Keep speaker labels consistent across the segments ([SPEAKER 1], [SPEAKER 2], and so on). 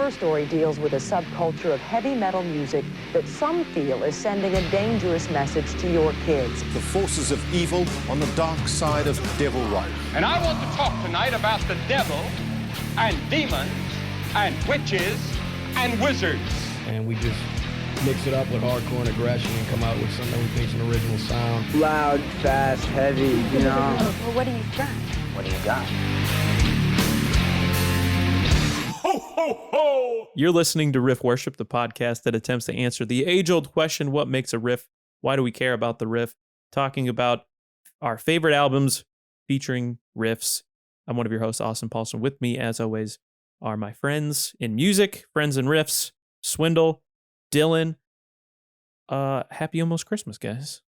[SPEAKER 1] first story deals with a subculture of heavy metal music that some feel is sending a dangerous message to your kids.
[SPEAKER 2] The forces of evil on the dark side of devil rock.
[SPEAKER 3] And I want to talk tonight about the devil and demons and witches and wizards.
[SPEAKER 4] And we just mix it up with hardcore and aggression and come out with something we think's an original sound.
[SPEAKER 5] Loud, fast, heavy, you know.
[SPEAKER 1] Well, what do you got?
[SPEAKER 5] What do you got?
[SPEAKER 6] Ho, ho, ho!
[SPEAKER 7] You're listening to Riff Worship, the podcast that attempts to answer the age-old question, what makes a riff? Why do we care about the riff? Talking about our favorite albums featuring riffs. I'm one of your hosts, Austin Paulson. With me, as always, are my friends in music, friends in riffs, Swindle, Dylan. Happy almost Christmas, guys.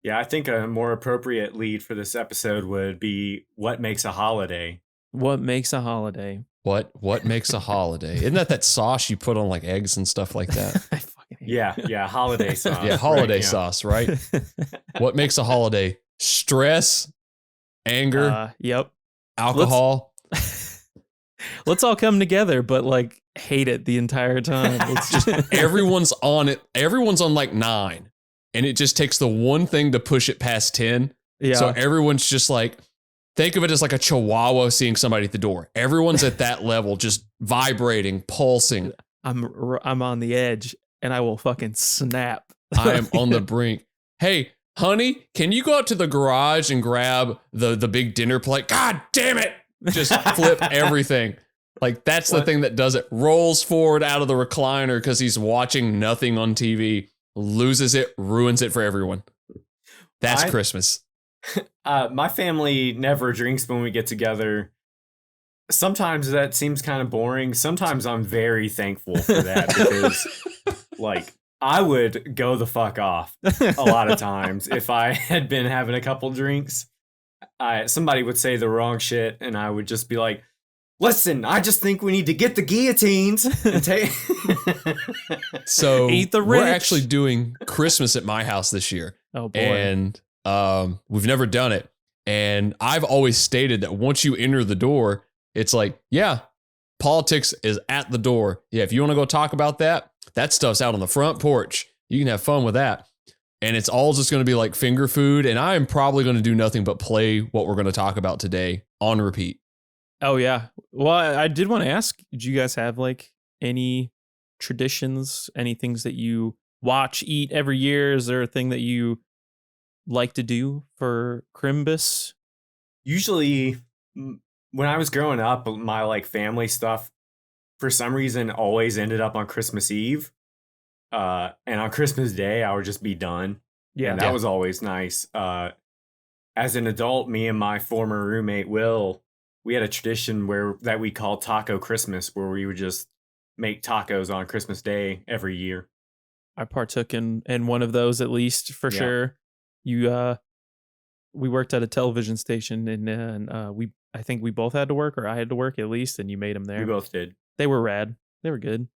[SPEAKER 6] Yeah, I think a more appropriate lead for this episode would be what makes a holiday.
[SPEAKER 7] What makes a holiday?
[SPEAKER 8] What makes a holiday? Isn't that sauce you put on like eggs and stuff like that?
[SPEAKER 7] I fucking hate
[SPEAKER 6] Yeah, holiday sauce.
[SPEAKER 8] Yeah, holiday
[SPEAKER 6] right,
[SPEAKER 8] sauce, right? What makes a holiday? Stress, anger,
[SPEAKER 7] Yep.
[SPEAKER 8] alcohol.
[SPEAKER 7] Let's all come together, but like hate it the entire time. It's
[SPEAKER 8] Just everyone's on it. Everyone's on like 9, and it just takes the one thing to push it past 10.
[SPEAKER 7] yeah.
[SPEAKER 8] So everyone's just like, think of it as like a chihuahua seeing somebody at the door. Everyone's at that level, just vibrating, pulsing.
[SPEAKER 7] I'm on the edge, and I will fucking snap.
[SPEAKER 8] I am on the brink. Hey, honey, can you go out to the garage and grab the big dinner plate? God damn it. Just flip everything. Like that's the thing that does it. Rolls forward out of the recliner because he's watching nothing on TV, loses it, ruins it for everyone. That's Christmas.
[SPEAKER 6] My family never drinks when we get together. Sometimes that seems kind of boring. Sometimes I'm very thankful for that because, like, I would go the fuck off a lot of times if I had been having a couple drinks. Somebody would say the wrong shit, and I would just be like, "Listen, I just think we need to get the guillotines and take."
[SPEAKER 8] So
[SPEAKER 7] Eat the
[SPEAKER 8] we're
[SPEAKER 7] rich.
[SPEAKER 8] actually doing Christmas at my house this year.
[SPEAKER 7] Oh boy.
[SPEAKER 8] And we've never done it. And I've always stated that once you enter the door, it's like, yeah, politics is at the door. Yeah, if you want to go talk about that, that stuff's out on the front porch. You can have fun with that. And it's all just going to be like finger food. And I am probably going to do nothing but play what we're going to talk about today on repeat.
[SPEAKER 7] Oh yeah. Well, I did want to ask, do you guys have like any traditions, any things that you watch, eat every year? Is there a thing that you like to do for Crimbus?
[SPEAKER 6] Usually, when I was growing up, my like family stuff, for some reason, always ended up on Christmas Eve. And on Christmas Day, I would just be done.
[SPEAKER 7] Yeah.
[SPEAKER 6] And that was always nice. As an adult, me and my former roommate, Will, we had a tradition that we called Taco Christmas, where we would just make tacos on Christmas Day every year.
[SPEAKER 7] I partook in one of those at least for sure. We worked at a television station and I think we both had to work, or I had to work at least, and you made them there.
[SPEAKER 6] We both did.
[SPEAKER 7] They were rad. They were good.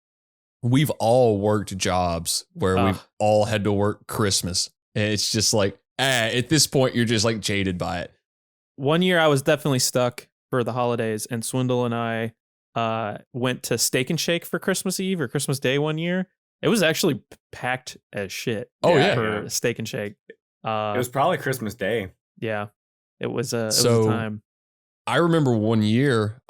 [SPEAKER 8] We've all worked jobs where we've all had to work Christmas. And it's just like, at this point, you're just like jaded by it.
[SPEAKER 7] One year I was definitely stuck for the holidays, and Swindle and I went to Steak and Shake for Christmas Eve or Christmas Day one year. It was actually packed as shit.
[SPEAKER 8] Oh, yeah.
[SPEAKER 7] For Steak and Shake.
[SPEAKER 6] It was probably Christmas Day.
[SPEAKER 7] Yeah. It was a time.
[SPEAKER 8] I remember one year,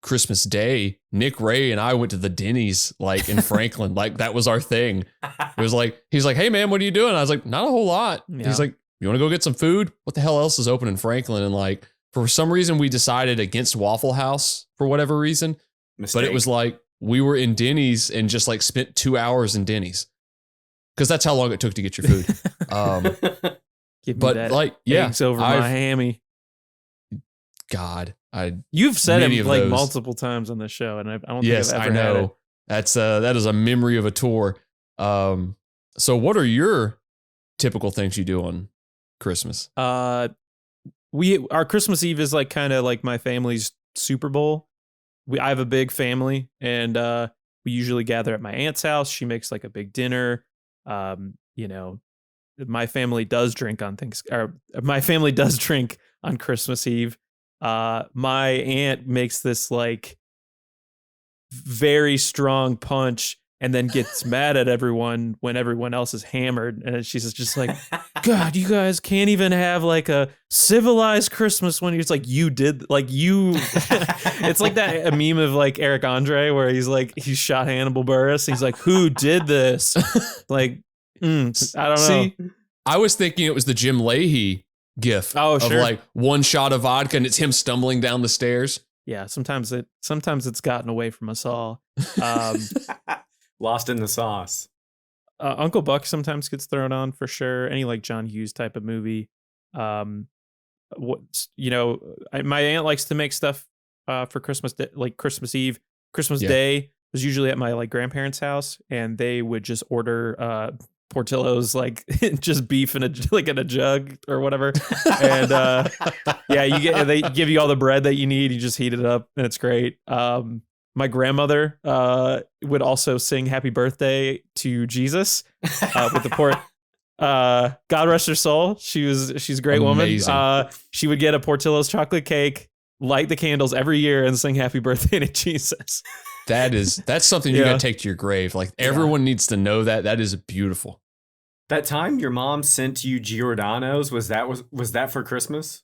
[SPEAKER 8] Christmas Day, Nick Ray and I went to the Denny's like in Franklin. Like that was our thing. It was like, he's like, "Hey man, what are you doing?" I was like, "Not a whole lot."
[SPEAKER 7] Yeah.
[SPEAKER 8] He's like, "You want to go get some food? What the hell else is open in Franklin?" And like, for some reason we decided against Waffle House for whatever reason.
[SPEAKER 6] Mistake.
[SPEAKER 8] But it was like, we were in Denny's and just like spent 2 hours in Denny's. Cause that's how long it took to get your food.
[SPEAKER 7] Give me
[SPEAKER 8] But
[SPEAKER 7] that
[SPEAKER 8] like, yeah,
[SPEAKER 7] eggs over my hammy.
[SPEAKER 8] God,
[SPEAKER 7] You've said
[SPEAKER 8] many
[SPEAKER 7] it
[SPEAKER 8] of
[SPEAKER 7] like
[SPEAKER 8] those.
[SPEAKER 7] multiple times on this show, and I don't
[SPEAKER 8] yes,
[SPEAKER 7] think
[SPEAKER 8] I
[SPEAKER 7] I've ever had it.
[SPEAKER 8] know. That is a memory of a tour. So what are your typical things you do on Christmas?
[SPEAKER 7] Our Christmas Eve is like kind of like my family's Super Bowl. I have a big family, and we usually gather at my aunt's house. She makes like a big dinner. My family does drink on my family does drink on Christmas Eve. My aunt makes this like very strong punch and then gets mad at everyone when everyone else is hammered. And she's just like, God, you guys can't even have like a civilized Christmas when it's like, you did, like you, it's like that a meme of like Eric Andre where he's like, he shot Hannibal Buress. He's like, who did this? Like, I don't know.
[SPEAKER 8] See, I was thinking it was the Jim Leahy gif of like one shot of vodka and it's him stumbling down the stairs.
[SPEAKER 7] Yeah, sometimes it's gotten away from us all.
[SPEAKER 6] Lost in the sauce.
[SPEAKER 7] Uncle Buck sometimes gets thrown on for sure. Any like John Hughes type of movie. My aunt likes to make stuff for Christmas, like Christmas Eve, Christmas Day was usually at my like grandparents' house, and they would just order Portillo's, like just beef in a jug or whatever. And they give you all the bread that you need. You just heat it up and it's great. My grandmother would also sing Happy Birthday to Jesus with the port. God rest her soul. She's a great
[SPEAKER 8] Amazing.
[SPEAKER 7] woman. She would get a Portillo's chocolate cake, light the candles every year, and sing Happy Birthday to Jesus.
[SPEAKER 8] That's something you gotta take to your grave. Like everyone needs to know that. That is beautiful.
[SPEAKER 6] That time your mom sent you Giordano's, was that for Christmas?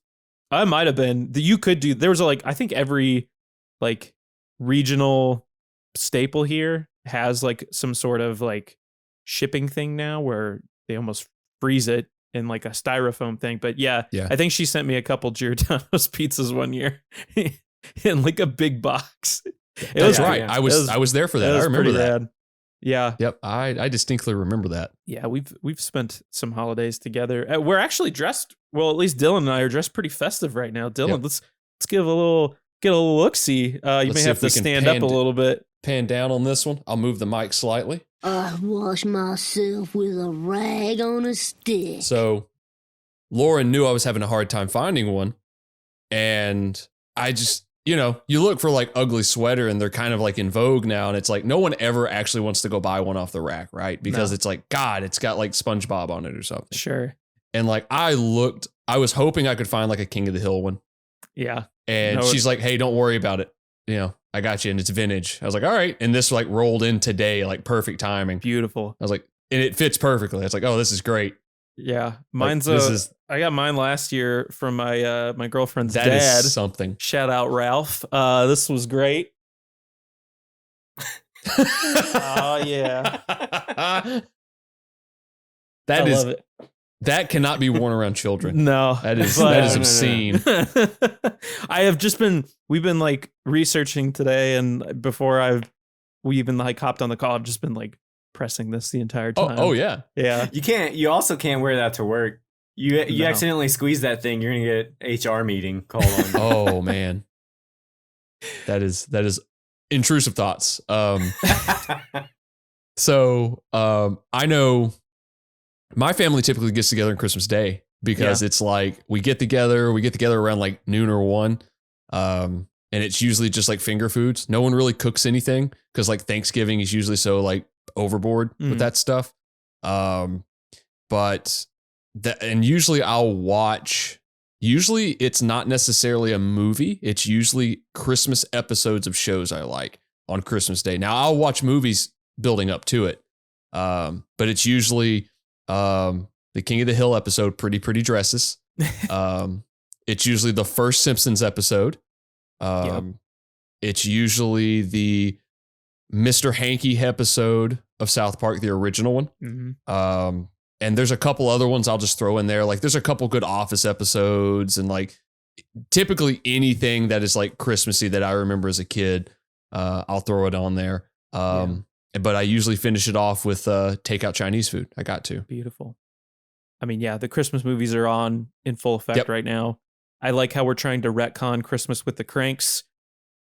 [SPEAKER 7] I might have been. You could do. There was I think every like regional staple here has like some sort of like shipping thing now where they almost freeze it in like a styrofoam thing. But yeah. I think she sent me a couple Giordano's pizzas one year in like a big box.
[SPEAKER 8] That's right. I was there for that. I remember that.
[SPEAKER 7] Rad. Yeah.
[SPEAKER 8] Yep. I distinctly remember that.
[SPEAKER 7] Yeah, we've spent some holidays together. We're actually dressed. Well, at least Dylan and I are dressed pretty festive right now. Dylan, let's get a little look-see. You may have to stand up a little bit.
[SPEAKER 8] Pan down on this one. I'll move the mic slightly.
[SPEAKER 9] I wash myself with a rag on a stick.
[SPEAKER 8] So Lauren knew I was having a hard time finding one. And I just, you look for like ugly sweater and they're kind of like in vogue now. And it's like, no one ever actually wants to go buy one off the rack, right? Because it's like, God, it's got like SpongeBob on it or something.
[SPEAKER 7] Sure.
[SPEAKER 8] And like, I was hoping I could find like a King of the Hill one.
[SPEAKER 7] Yeah.
[SPEAKER 8] And she's like, hey, don't worry about it. I got you. And it's vintage. I was like, all right. And this like rolled in today, like perfect timing.
[SPEAKER 7] Beautiful.
[SPEAKER 8] I was like, and it fits perfectly. It's like, oh, this is great.
[SPEAKER 7] Yeah. Mine's I got mine last year from my my girlfriend's dad.
[SPEAKER 8] That is something.
[SPEAKER 7] Shout out Ralph. This was great. Oh yeah.
[SPEAKER 8] I love
[SPEAKER 7] it.
[SPEAKER 8] That cannot be worn around children.
[SPEAKER 7] No.
[SPEAKER 8] That is obscene.
[SPEAKER 7] We've been like researching today, and before we even like hopped on the call, I've just been like pressing this the entire time.
[SPEAKER 8] Oh yeah.
[SPEAKER 7] Yeah.
[SPEAKER 6] You also can't wear that to work. You accidentally squeeze that thing, you're gonna get HR meeting called on you.
[SPEAKER 8] Oh man. That is intrusive thoughts. So I know my family typically gets together on Christmas Day because it's like we get together around like noon or 1. And it's usually just like finger foods. No one really cooks anything because like Thanksgiving is usually so like overboard with that stuff. But usually I'll watch, it's not necessarily a movie. It's usually Christmas episodes of shows I like on Christmas Day. Now I'll watch movies building up to it. But it's usually the King of the Hill episode, Pretty Dresses. It's usually the first Simpsons episode. It's usually the Mr. Hanky episode of South Park, the original one.
[SPEAKER 7] Mm-hmm.
[SPEAKER 8] And there's a couple other ones I'll just throw in there. Like there's a couple good Office episodes, and like typically anything that is like Christmassy that I remember as a kid, I'll throw it on there. But I usually finish it off with takeout Chinese food. I got to.
[SPEAKER 7] Beautiful. I mean, yeah, the Christmas movies are on in full effect right now. I like how we're trying to retcon Christmas with the Cranks.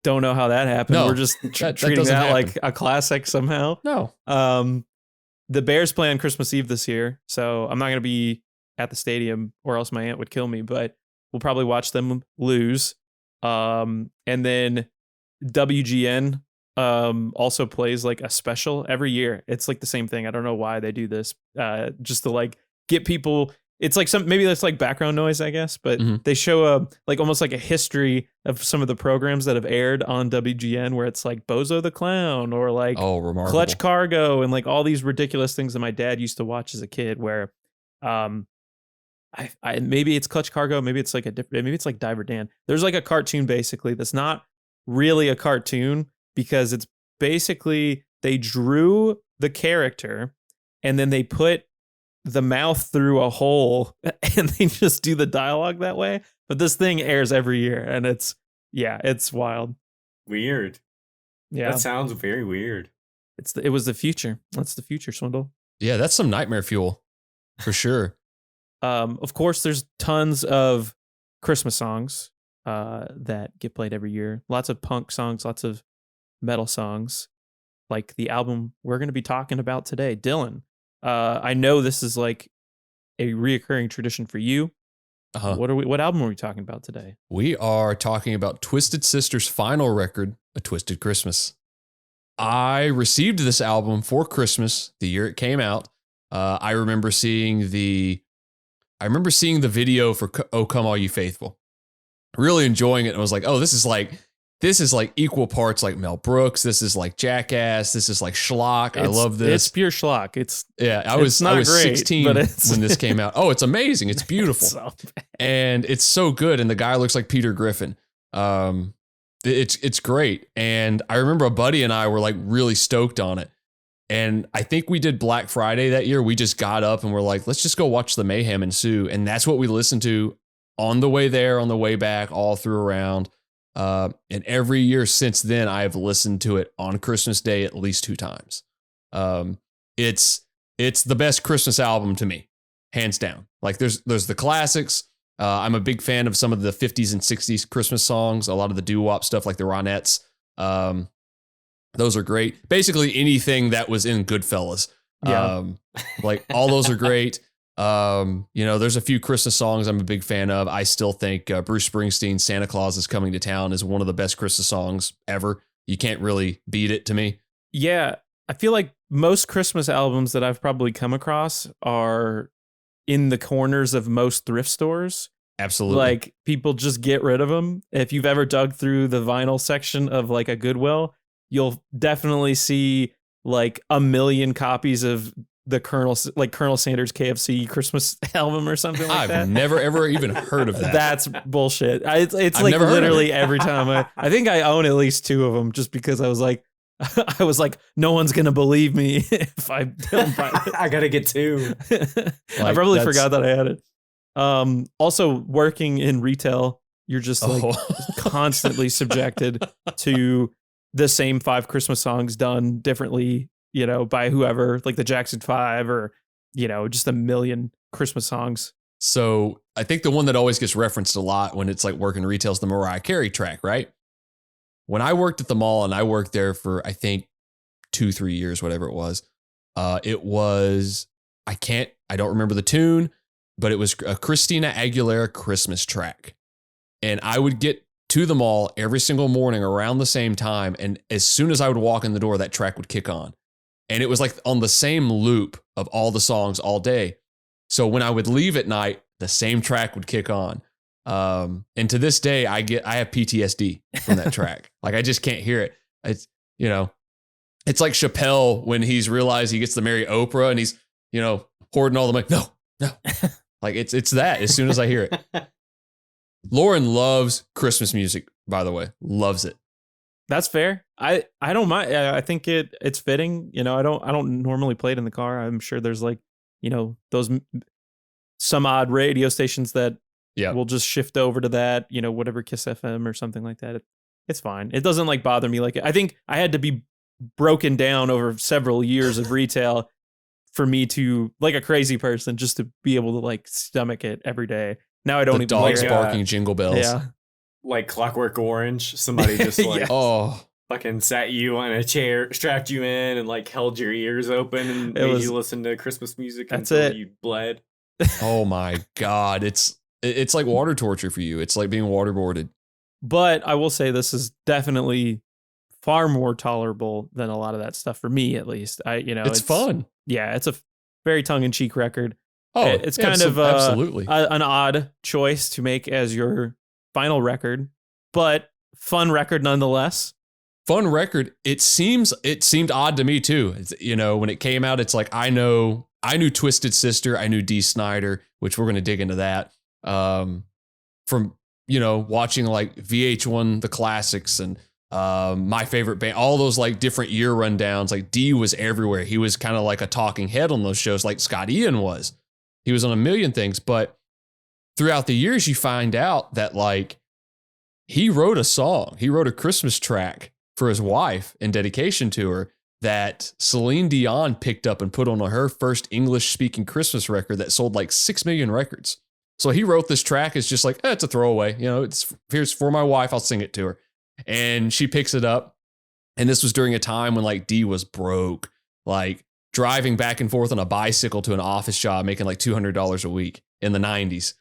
[SPEAKER 7] Don't know how that happened.
[SPEAKER 8] No,
[SPEAKER 7] We're just treating that like a classic somehow.
[SPEAKER 8] No.
[SPEAKER 7] The Bears play on Christmas Eve this year, so I'm not going to be at the stadium or else my aunt would kill me, but we'll probably watch them lose. And then WGN also plays like a special every year. It's like the same thing. I don't know why they do this. Just to like get people it's like maybe that's like background noise, I guess, but they show almost like a history of some of the programs that have aired on WGN where it's like Bozo the Clown or like
[SPEAKER 8] remarkable.
[SPEAKER 7] Clutch Cargo and like all these ridiculous things that my dad used to watch as a kid where I maybe it's Clutch Cargo, maybe it's like maybe it's like Diver Dan. There's like a cartoon basically that's not really a cartoon because it's basically they drew the character and then they put the mouth through a hole and they just do the dialogue that way. But this thing airs every year and it's wild.
[SPEAKER 6] Weird.
[SPEAKER 7] Yeah.
[SPEAKER 6] That sounds very weird.
[SPEAKER 7] It was the future. That's the future, Swindle.
[SPEAKER 8] Yeah, that's some nightmare fuel for sure.
[SPEAKER 7] Of course, there's tons of Christmas songs that get played every year. Lots of punk songs, lots of metal songs, like the album we're going to be talking about today, Dylan. I know this is like a reoccurring tradition for you. What album are we talking about today?
[SPEAKER 8] We are talking about Twisted Sister's final record, A Twisted Christmas. I received this album for Christmas the year it came out. I remember seeing the video for "Oh Come All You Faithful," really enjoying it. And I was like, oh, this is like equal parts like Mel Brooks. This is like Jackass. This is like schlock. I love this.
[SPEAKER 7] It's pure schlock.
[SPEAKER 8] I was great, 16
[SPEAKER 7] when
[SPEAKER 8] this came out. Oh, it's amazing. It's beautiful. And it's so good. And the guy looks like Peter Griffin. It's great. And I remember a buddy and I were like really stoked on it. And I think we did Black Friday that year. We just got up and we're like, let's just go watch the mayhem ensue. And that's what we listened to on the way there, on the way back, all through around. And every year since then, I've listened to it on Christmas Day at least 2 times. It's the best Christmas album to me, hands down. Like there's the classics. I'm a big fan of some of the 50s and 60s Christmas songs, a lot of the doo-wop stuff like the Ronettes. Those are great. Basically anything that was in Goodfellas.
[SPEAKER 7] Yeah.
[SPEAKER 8] Like all those are great. There's a few Christmas songs I'm a big fan of. I still think Bruce Springsteen's Santa Claus is Coming to Town is one of the best Christmas songs ever. You can't really beat it to me.
[SPEAKER 7] Yeah. I feel like most Christmas albums that I've probably come across are in the corners of most thrift stores.
[SPEAKER 8] Absolutely.
[SPEAKER 7] Like people just get rid of them. If you've ever dug through the vinyl section of like a Goodwill, you'll definitely see like 1 million copies of the Colonel Sanders KFC Christmas album or something like that.
[SPEAKER 8] I've never ever even heard of that.
[SPEAKER 7] That's bullshit. It's like literally every time I think I own at least 2 of them just because I was like, no one's going to believe me if I don't buy it.
[SPEAKER 6] I got to get 2.
[SPEAKER 7] I probably forgot that I had it. Also working in retail, you're just like constantly subjected to the same 5 Christmas songs done differently, by whoever, like the Jackson 5 or, just 1 million Christmas songs.
[SPEAKER 8] So I think the one that always gets referenced a lot when it's like working retail is the Mariah Carey track, right? When I worked at the mall and I worked there for, I think 2-3 years, whatever it was I don't remember the tune, but it was a Christina Aguilera Christmas track. And I would get to the mall every single morning around the same time. And as soon as I would walk in the door, that track would kick on. And it was like on the same loop of all the songs all day. So when I would leave at night, the same track would kick on. And to this day, I have PTSD from that track. Like I just can't hear it. It's like Chappelle when he's realized he gets to marry Oprah and he's, hoarding all the money. No. Like it's that as soon as I hear it. Lauren loves Christmas music, by the way, loves it.
[SPEAKER 7] That's fair. I don't mind. I think it's fitting. I don't normally play it in the car. I'm sure there's like, those some odd radio stations that will just shift over to that, whatever Kiss FM or something like that. It's fine. It doesn't like bother me. Like I think I had to be broken down over several years of retail for me to, like a crazy person, just to be able to like stomach it every day. Now I don't even
[SPEAKER 8] dogs barking jingle bells.
[SPEAKER 7] Yeah.
[SPEAKER 6] Like Clockwork Orange. Somebody just like fucking sat you on a chair, strapped you in, and like held your ears open and made you listen to Christmas music until you bled.
[SPEAKER 8] Oh my God. It's like water torture for you. It's like being waterboarded.
[SPEAKER 7] But I will say this is definitely far more tolerable than a lot of that stuff for me, at least.
[SPEAKER 8] It's fun.
[SPEAKER 7] Yeah, it's a very tongue-in-cheek record.
[SPEAKER 8] Oh,
[SPEAKER 7] it's
[SPEAKER 8] yeah,
[SPEAKER 7] kind of
[SPEAKER 8] absolutely
[SPEAKER 7] an odd choice to make as your final record, but fun record nonetheless.
[SPEAKER 8] Fun record. It seemed odd to me too. When it came out, it's like I knew Twisted Sister, I knew Dee Snider, which we're going to dig into that. From watching like VH1 the classics and my favorite band, all those like different year rundowns. Like Dee was everywhere. He was kind of like a talking head on those shows, like Scott Ian was. He was on a million things, but throughout the years, you find out that like he wrote a song. He wrote a Christmas track for his wife in dedication to her that Celine Dion picked up and put on her first English speaking Christmas record that sold like 6 million records. So he wrote this track. It's just like, it's a throwaway. Here's for my wife. I'll sing it to her. And she picks it up. And this was during a time when like Dee was broke, like driving back and forth on a bicycle to an office job, making like $200 a week in the 90s.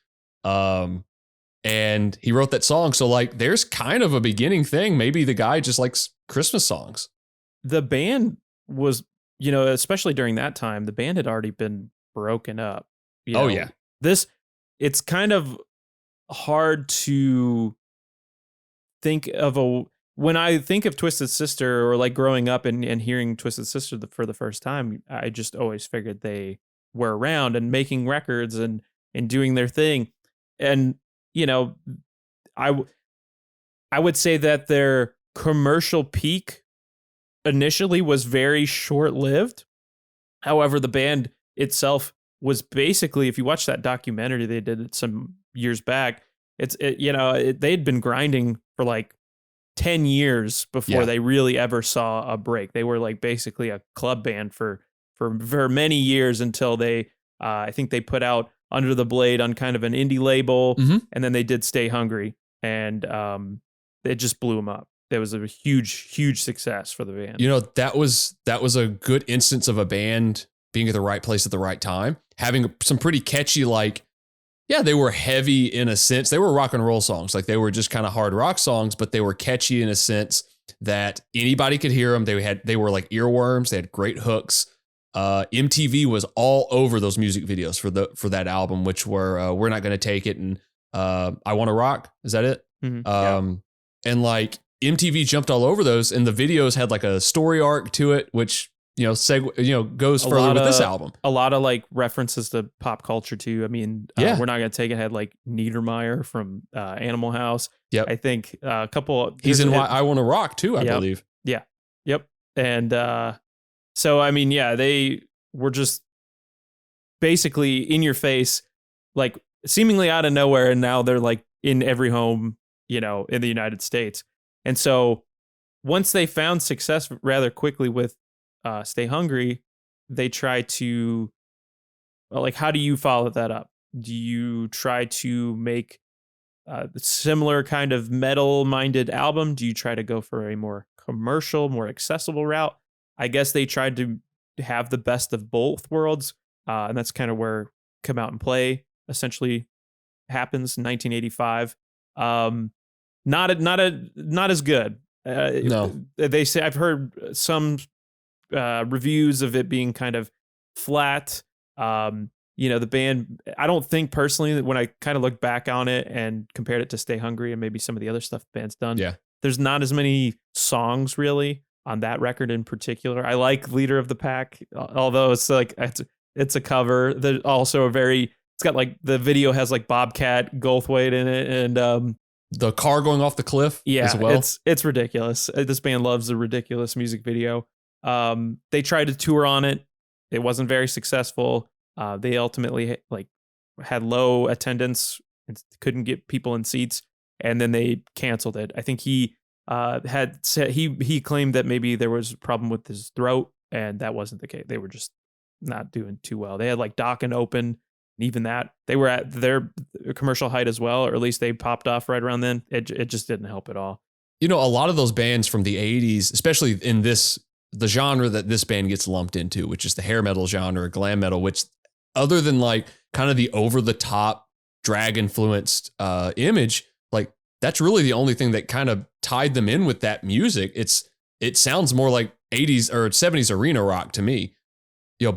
[SPEAKER 8] And he wrote that song. So like, there's kind of a beginning thing. Maybe the guy just likes Christmas songs.
[SPEAKER 7] The band was, especially during that time, the band had already been broken up.
[SPEAKER 8] Yeah.
[SPEAKER 7] It's kind of hard to think of when I think of Twisted Sister or like growing up and hearing Twisted Sister for the first time, I just always figured they were around and making records and doing their thing. And, I would say that their commercial peak initially was very short-lived. However, the band itself was basically, if you watch that documentary they did some years back, they'd been grinding for like 10 years before they really ever saw a break. They were like basically a club band for many years until they, I think they put out Under the Blade on kind of an indie label, and then they did Stay Hungry, and it just blew them up. It was a huge success for the band.
[SPEAKER 8] That was a good instance of a band being at the right place at the right time, having some pretty catchy, like, they were heavy in a sense. They were rock and roll songs. Like they were just kind of hard rock songs, but they were catchy in a sense that anybody could hear them. They were like earworms. They had great hooks. MTV was all over those music videos for that album, which were We're Not Gonna Take It and I Want to Rock. Is that it?
[SPEAKER 7] Mm-hmm.
[SPEAKER 8] And like MTV jumped all over those, and the videos had like a story arc to it, which goes further with this album.
[SPEAKER 7] A lot of like references to pop culture too. I mean, We're Not Gonna Take It had like Niedermeyer from Animal House.
[SPEAKER 8] Yep.
[SPEAKER 7] I think a couple.
[SPEAKER 8] He's in I Want to Rock too, I believe.
[SPEAKER 7] Yeah. Yep. And so I mean, they were just basically in your face, like seemingly out of nowhere, and now they're like in every home, in the United States. And so once they found success rather quickly with Stay Hungry, they try to, how do you follow that up? Do you try to make a similar kind of metal-minded album? Do you try to go for a more commercial, more accessible route? I guess they tried to have the best of both worlds, and that's kind of where Come Out and Play essentially happens in 1985. Not as good.
[SPEAKER 8] No,
[SPEAKER 7] they say I've heard some reviews of it being kind of flat. The band, I don't think personally that when I kind of look back on it and compared it to Stay Hungry and maybe some of the other stuff the band's done, there's not as many songs really on that record in particular. I like Leader of the Pack, although it's like it's a cover. There's also it's got like the video has like Bobcat Goldthwait in it, and
[SPEAKER 8] the car going off the cliff as well.
[SPEAKER 7] It's ridiculous. This band loves a ridiculous music video. They tried to tour on it. It wasn't very successful. They ultimately had low attendance and couldn't get people in seats, and then they canceled it. I think he had said he claimed that maybe there was a problem with his throat, and that wasn't the case. They were just not doing too well. They had like Dock and Open, and even that they were at their commercial height as well, or at least they popped off right around then. It just didn't help at all.
[SPEAKER 8] A lot of those bands from the 80s, especially in the genre that this band gets lumped into, which is the hair metal genre, glam metal, which other than like kind of the over the top drag influenced image, like that's really the only thing that kind of tied them in with that music. It sounds more like 80s or 70s arena rock to me,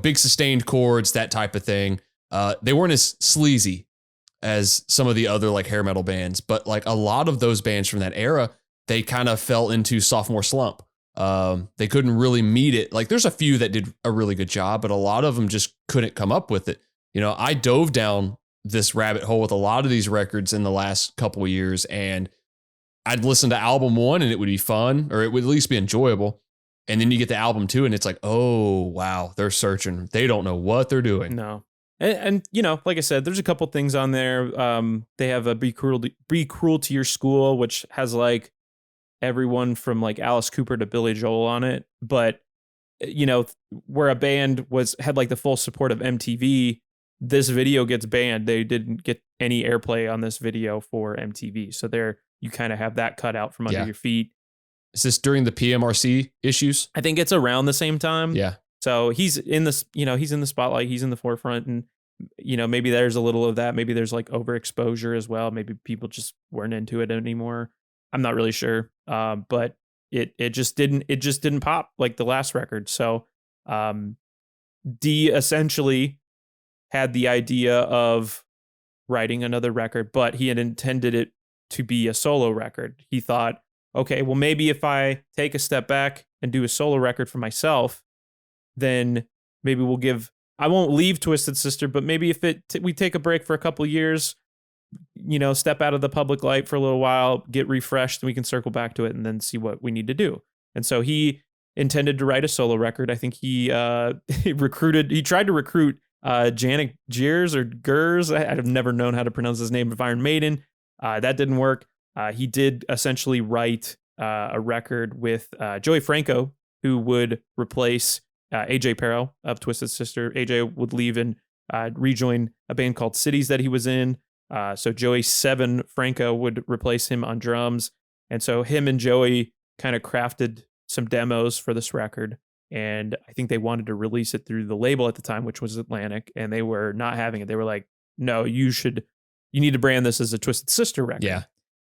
[SPEAKER 8] big sustained chords, that type of thing. They weren't as sleazy as some of the other like hair metal bands, but like a lot of those bands from that era, they kind of fell into sophomore slump. They couldn't really meet it. Like there's a few that did a really good job, but a lot of them just couldn't come up with it. You know, I dove down this rabbit hole with a lot of these records in the last couple of years, and I'd listen to album 1 and it would be fun, or it would at least be enjoyable. And then you get to album 2 and it's like, oh, wow, they're searching. They don't know what they're doing.
[SPEAKER 7] No. And you know, like I said, there's a couple things on there. They have a Be Cruel to Your School, which has like everyone from like Alice Cooper to Billy Joel on it. But, you know, where a band had like the full support of MTV, this video gets banned. They didn't get any airplay on this video for MTV. So you kind of have that cut out from under your feet.
[SPEAKER 8] Is this during the PMRC issues?
[SPEAKER 7] I think it's around the same time.
[SPEAKER 8] Yeah.
[SPEAKER 7] So he's in this, you know, he's in the spotlight, he's in the forefront, and, you know, maybe there's a little of that. Maybe there's like overexposure as well. Maybe people just weren't into it anymore. I'm not really sure. But it just didn't pop like the last record. So D essentially had the idea of writing another record, but he had intended it to be a solo record. He thought, okay, well, maybe if I take a step back and do a solo record for myself, then maybe I won't leave Twisted Sister, but maybe if we take a break for a couple of years, you know, step out of the public light for a little while, get refreshed, and we can circle back to it and then see what we need to do. And so he intended to write a solo record. I think he tried to recruit Janik Gers or Gers. I've never known how to pronounce his name, of Iron Maiden. That didn't work. He did essentially write a record with Joey Franco, who would replace AJ Pero of Twisted Sister. AJ would leave and rejoin a band called Cities that he was in. So Joey Seven Franco would replace him on drums. And so him and Joey kind of crafted some demos for this record. And I think they wanted to release it through the label at the time, which was Atlantic, and they were not having it. They were like, no, you need to brand this as a Twisted Sister record.
[SPEAKER 8] Yeah.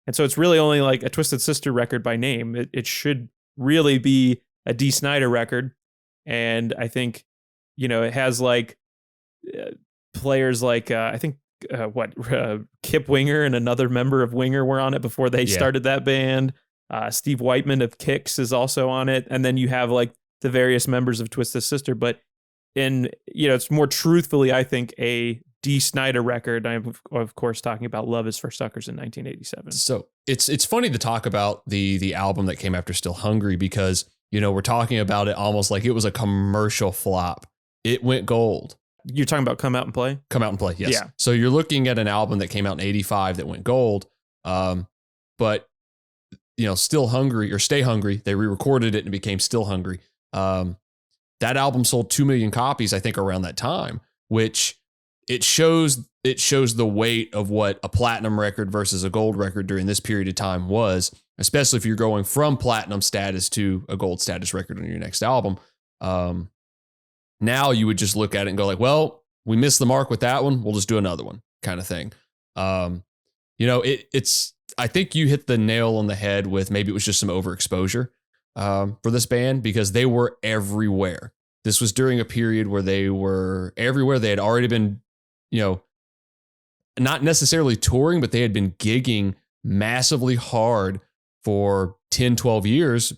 [SPEAKER 7] And so it's really only like a Twisted Sister record by name. It should really be a Dee Snider record. And I think, you know, it has like players like, I think, Kip Winger and another member of Winger were on it before they started that band. Steve Whiteman of Kix is also on it. And then you have like the various members of Twisted Sister. But it's more truthfully, I think, a Dee Snider record. I'm of course talking about Love Is for Suckers in 1987.
[SPEAKER 8] So it's funny to talk about the album that came after Still Hungry, because, you know, we're talking about it almost like it was a commercial flop. It went gold.
[SPEAKER 7] You're talking about Come Out and Play?
[SPEAKER 8] Come Out and Play, yes.
[SPEAKER 7] Yeah.
[SPEAKER 8] So you're looking at an album that came out in 85 that went gold. But, you know, Still Hungry or Stay Hungry, they re-recorded it and it became Still Hungry. That album sold 2 million copies, I think, around that time, which it shows the weight of what a platinum record versus a gold record during this period of time was, especially if you're going from platinum status to a gold status record on your next album. Now you would just look at it and go like, well, we missed the mark with that one. We'll just do another one, kind of thing. You know, I think you hit the nail on the head with maybe it was just some overexposure for this band, because they were everywhere. This was during a period where they were everywhere. They had already been, you know, not necessarily touring, but they had been gigging massively hard for 10, 12 years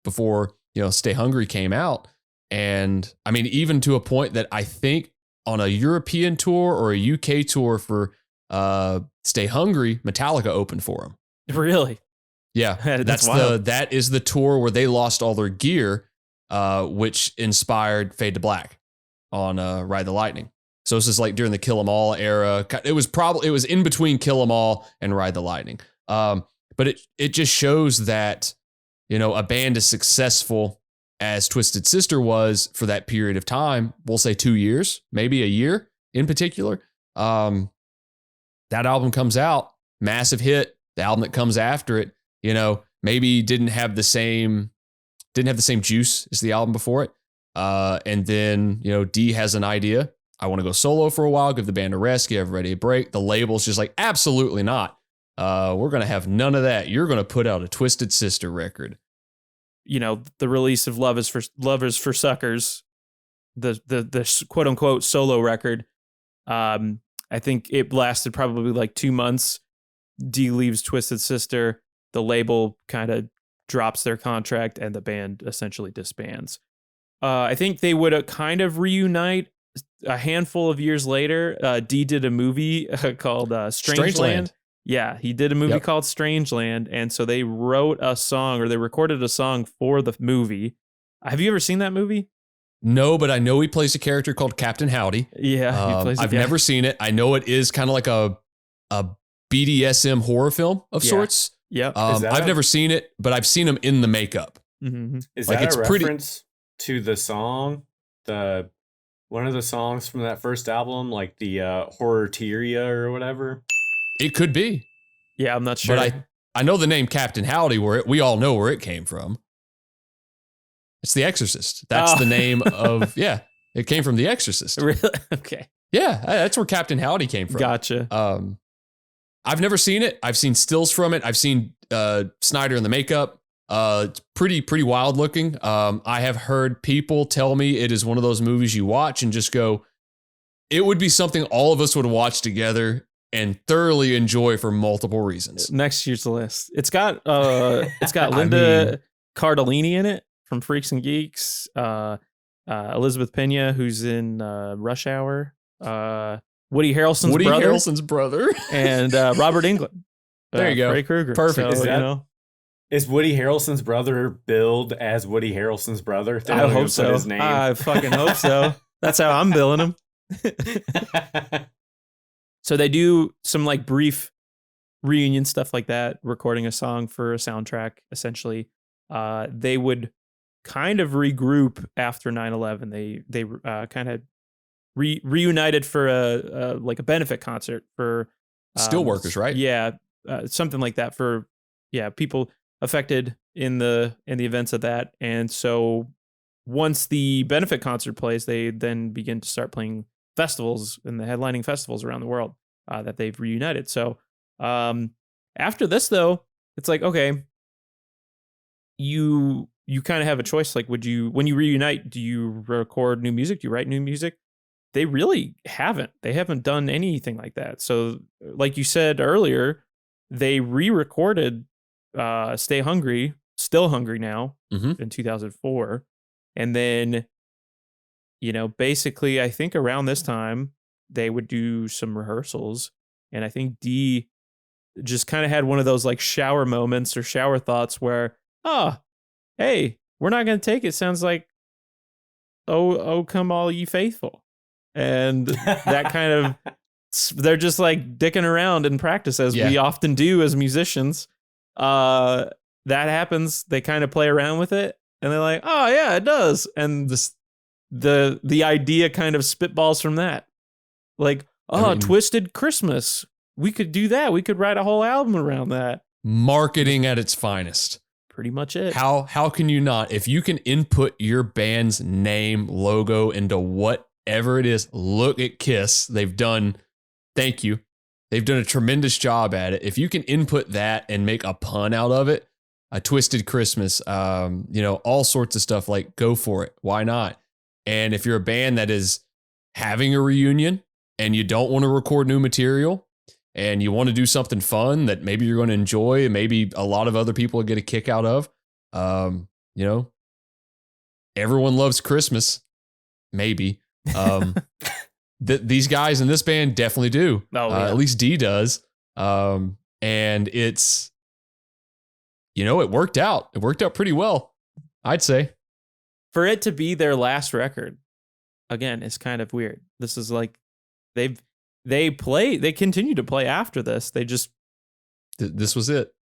[SPEAKER 8] before, you know, Stay Hungry came out. And I mean, even to a point that I think on a European tour or a UK tour for Stay Hungry, Metallica opened for them.
[SPEAKER 7] Really?
[SPEAKER 8] Yeah. That is the tour where they lost all their gear, which inspired Fade to Black on Ride the Lightning. So this is like during the Kill 'Em All era. It was in between Kill 'Em All and Ride the Lightning. But it just shows that, you know, a band as successful as Twisted Sister was for that period of time, we'll say 2 years, maybe a year in particular. That album comes out, massive hit. The album that comes after it, you know, maybe didn't have the same juice as the album before it. And then, you know, Dee has an idea. I want to go solo for a while, give the band a rest, give everybody a break. The label's just like, absolutely not. We're going to have none of that. You're going to put out a Twisted Sister record.
[SPEAKER 7] You know, the release of Love Is for Suckers, the quote unquote solo record, I think it lasted probably like 2 months. Dee leaves Twisted Sister. The label kind of drops their contract and the band essentially disbands. I think they would kind of reunite a handful of years later. Dee did a movie called Strangeland. Yeah, he did a movie called Strangeland. And so they wrote a song, or they recorded a song for the movie. Have you ever seen that movie?
[SPEAKER 8] No, but I know he plays a character called Captain Howdy.
[SPEAKER 7] Yeah, he plays
[SPEAKER 8] I've never seen it. I know it is kind of like a BDSM horror film of sorts.
[SPEAKER 7] Yep.
[SPEAKER 8] I've never seen it, but I've seen him in the makeup.
[SPEAKER 7] Mm-hmm.
[SPEAKER 6] Is
[SPEAKER 8] like,
[SPEAKER 6] that
[SPEAKER 8] it's
[SPEAKER 6] a
[SPEAKER 8] pretty-
[SPEAKER 6] reference to the song, one of the songs from that first album, like the Horror-teria or whatever?
[SPEAKER 8] It could be.
[SPEAKER 7] Yeah, I'm not sure.
[SPEAKER 8] But I know the name Captain Howdy, we all know where it came from. It's The Exorcist. That's the name of, it came from The Exorcist.
[SPEAKER 7] Really? Okay.
[SPEAKER 8] Yeah, that's where Captain Howdy came from.
[SPEAKER 7] Gotcha.
[SPEAKER 8] I've never seen it. I've seen stills from it. I've seen Snyder in the makeup. It's pretty wild looking. I have heard people tell me it is one of those movies you watch and just go, it would be something all of us would watch together and thoroughly enjoy for multiple reasons.
[SPEAKER 7] Next year's list. It's got Linda Cardellini in it from Freaks and Geeks. Elizabeth Pena, who's in Rush Hour. Woody Harrelson's brother. And Robert Englund.
[SPEAKER 8] There you go.
[SPEAKER 7] Freddy Krueger.
[SPEAKER 8] Perfect.
[SPEAKER 7] So,
[SPEAKER 6] Is Woody Harrelson's brother billed as Woody Harrelson's brother? They
[SPEAKER 7] I
[SPEAKER 6] don't even
[SPEAKER 7] hope
[SPEAKER 6] put
[SPEAKER 7] so.
[SPEAKER 6] His name.
[SPEAKER 7] I fucking hope so. That's how I'm billing him. So they do some like brief reunion stuff like that, recording a song for a soundtrack, essentially. They would kind of regroup after 9/11. They kind of reunited for a benefit concert for
[SPEAKER 8] Steelworkers, right?
[SPEAKER 7] Yeah, something like that for people affected in the events of that. And so once the benefit concert plays, they then begin to start playing festivals and the headlining festivals around the world that they've reunited. So after this, though, it's like, okay, you kind of have a choice. Like, when you reunite, do you record new music? Do you write new music? They really haven't. They haven't done anything like that. So like you said earlier, they re-recorded Stay Hungry, Still Hungry Now in 2004. And then, basically, I think around this time, they would do some rehearsals. And I think Dee just kind of had one of those like shower moments or shower thoughts where, hey, we're not going to take it. Sounds like, oh, come all ye faithful. And that kind of, they're just like dicking around in practice, as we often do as musicians. That happens. They kind of play around with it and they're like, oh yeah, it does. And the idea kind of spitballs from that. Like, Twisted Christmas. We could do that. We could write a whole album around that.
[SPEAKER 8] Marketing at its finest.
[SPEAKER 7] Pretty much it.
[SPEAKER 8] How can you not? If you can input your band's name, logo into whatever it is, look at Kiss. Thank you. They've done a tremendous job at it. If you can input that and make a pun out of it, a Twisted Christmas, all sorts of stuff, like, go for it. Why not? And if you're a band that is having a reunion and you don't want to record new material and you want to do something fun that maybe you're going to enjoy and maybe a lot of other people will get a kick out of, everyone loves Christmas. Maybe. These guys in this band definitely do. At least Dee does. And it's, it worked out. It worked out pretty well, I'd say.
[SPEAKER 7] For it to be their last record, again, it's kind of weird. This is like, they continue to play after this. They just,
[SPEAKER 8] this was it.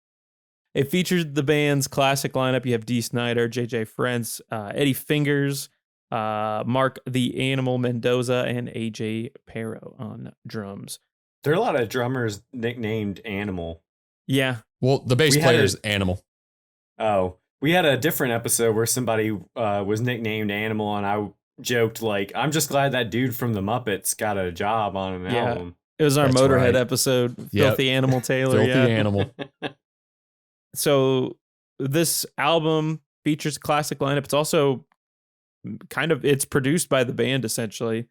[SPEAKER 7] It featured the band's classic lineup. You have Dee Snider, JJ Friends, Eddie Fingers, Mark the Animal Mendoza, and AJ Pero on drums.
[SPEAKER 6] There are a lot of drummers nicknamed Animal.
[SPEAKER 7] Yeah.
[SPEAKER 8] Well, the bass player is Animal.
[SPEAKER 6] Oh, we had a different episode where somebody was nicknamed Animal, and I joked, like, I'm just glad that dude from the Muppets got a job on an album.
[SPEAKER 7] It was our
[SPEAKER 8] That's
[SPEAKER 7] Motorhead
[SPEAKER 8] right.
[SPEAKER 7] episode. Filthy Animal Taylor.
[SPEAKER 8] Filthy Animal.
[SPEAKER 7] So this album features a classic lineup. It's also it's produced by the band, essentially.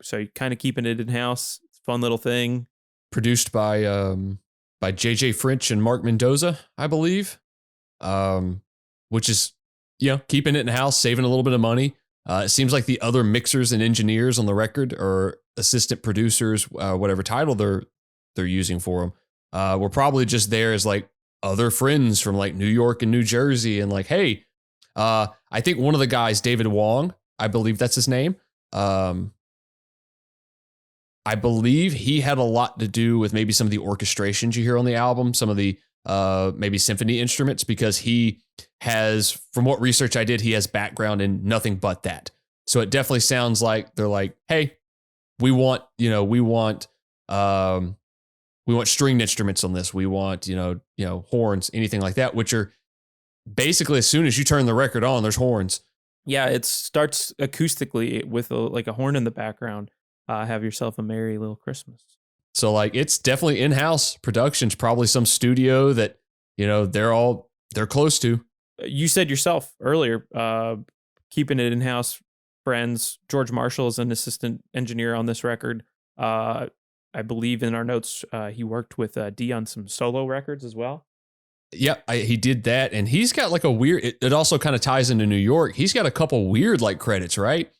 [SPEAKER 7] So kind of keeping it in house. Fun little thing.
[SPEAKER 8] Produced by JJ French and Mark Mendoza, I believe. Which is, keeping it in house, saving a little bit of money. It seems like the other mixers and engineers on the record or assistant producers, whatever title they're using for them, were probably just there as like other friends from like New York and New Jersey, and like, hey, I think one of the guys, David Wong, I believe that's his name. I believe he had a lot to do with maybe some of the orchestrations you hear on the album, some of the maybe symphony instruments, because he has, from what research I did, he has background in nothing but that. So it definitely sounds like they're like, hey, we want stringed instruments on this. We want, horns, anything like that, which are basically as soon as you turn the record on, there's horns.
[SPEAKER 7] Yeah, it starts acoustically with a horn in the background. Have yourself a merry little Christmas.
[SPEAKER 8] So like, it's definitely in-house productions, probably some studio that, they're close to.
[SPEAKER 7] You said yourself earlier, keeping it in-house friends. George Marshall is an assistant engineer on this record. I believe in our notes, he worked with Dee on some solo records as well.
[SPEAKER 8] Yep, he did that. And he's got like a weird, it also kind of ties into New York. He's got a couple weird like credits, right?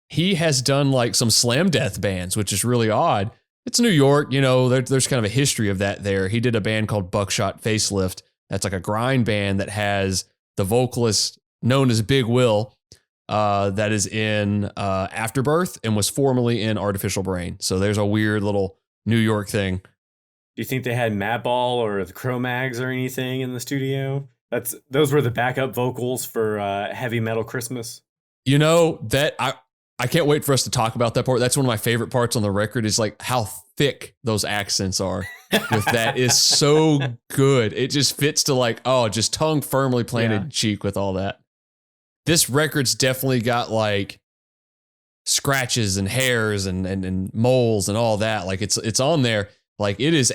[SPEAKER 8] He has done like some slam death bands, which is really odd. It's New York, there's kind of a history of that there. He did a band called Buckshot Facelift. That's like a grind band that has the vocalist known as Big Will, that is in Afterbirth and was formerly in Artificial Brain. So there's a weird little New York thing.
[SPEAKER 6] Do you think they had Madball or the Cro-Mags or anything in the studio? Those were the backup vocals for Heavy Metal Christmas.
[SPEAKER 8] That I can't wait for us to talk about that part. That's one of my favorite parts on the record, is like how thick those accents are. With that is so good. It just fits to like, just tongue firmly planted cheek with all that. This record's definitely got like scratches and hairs and moles and all that. Like it's on there. Like it's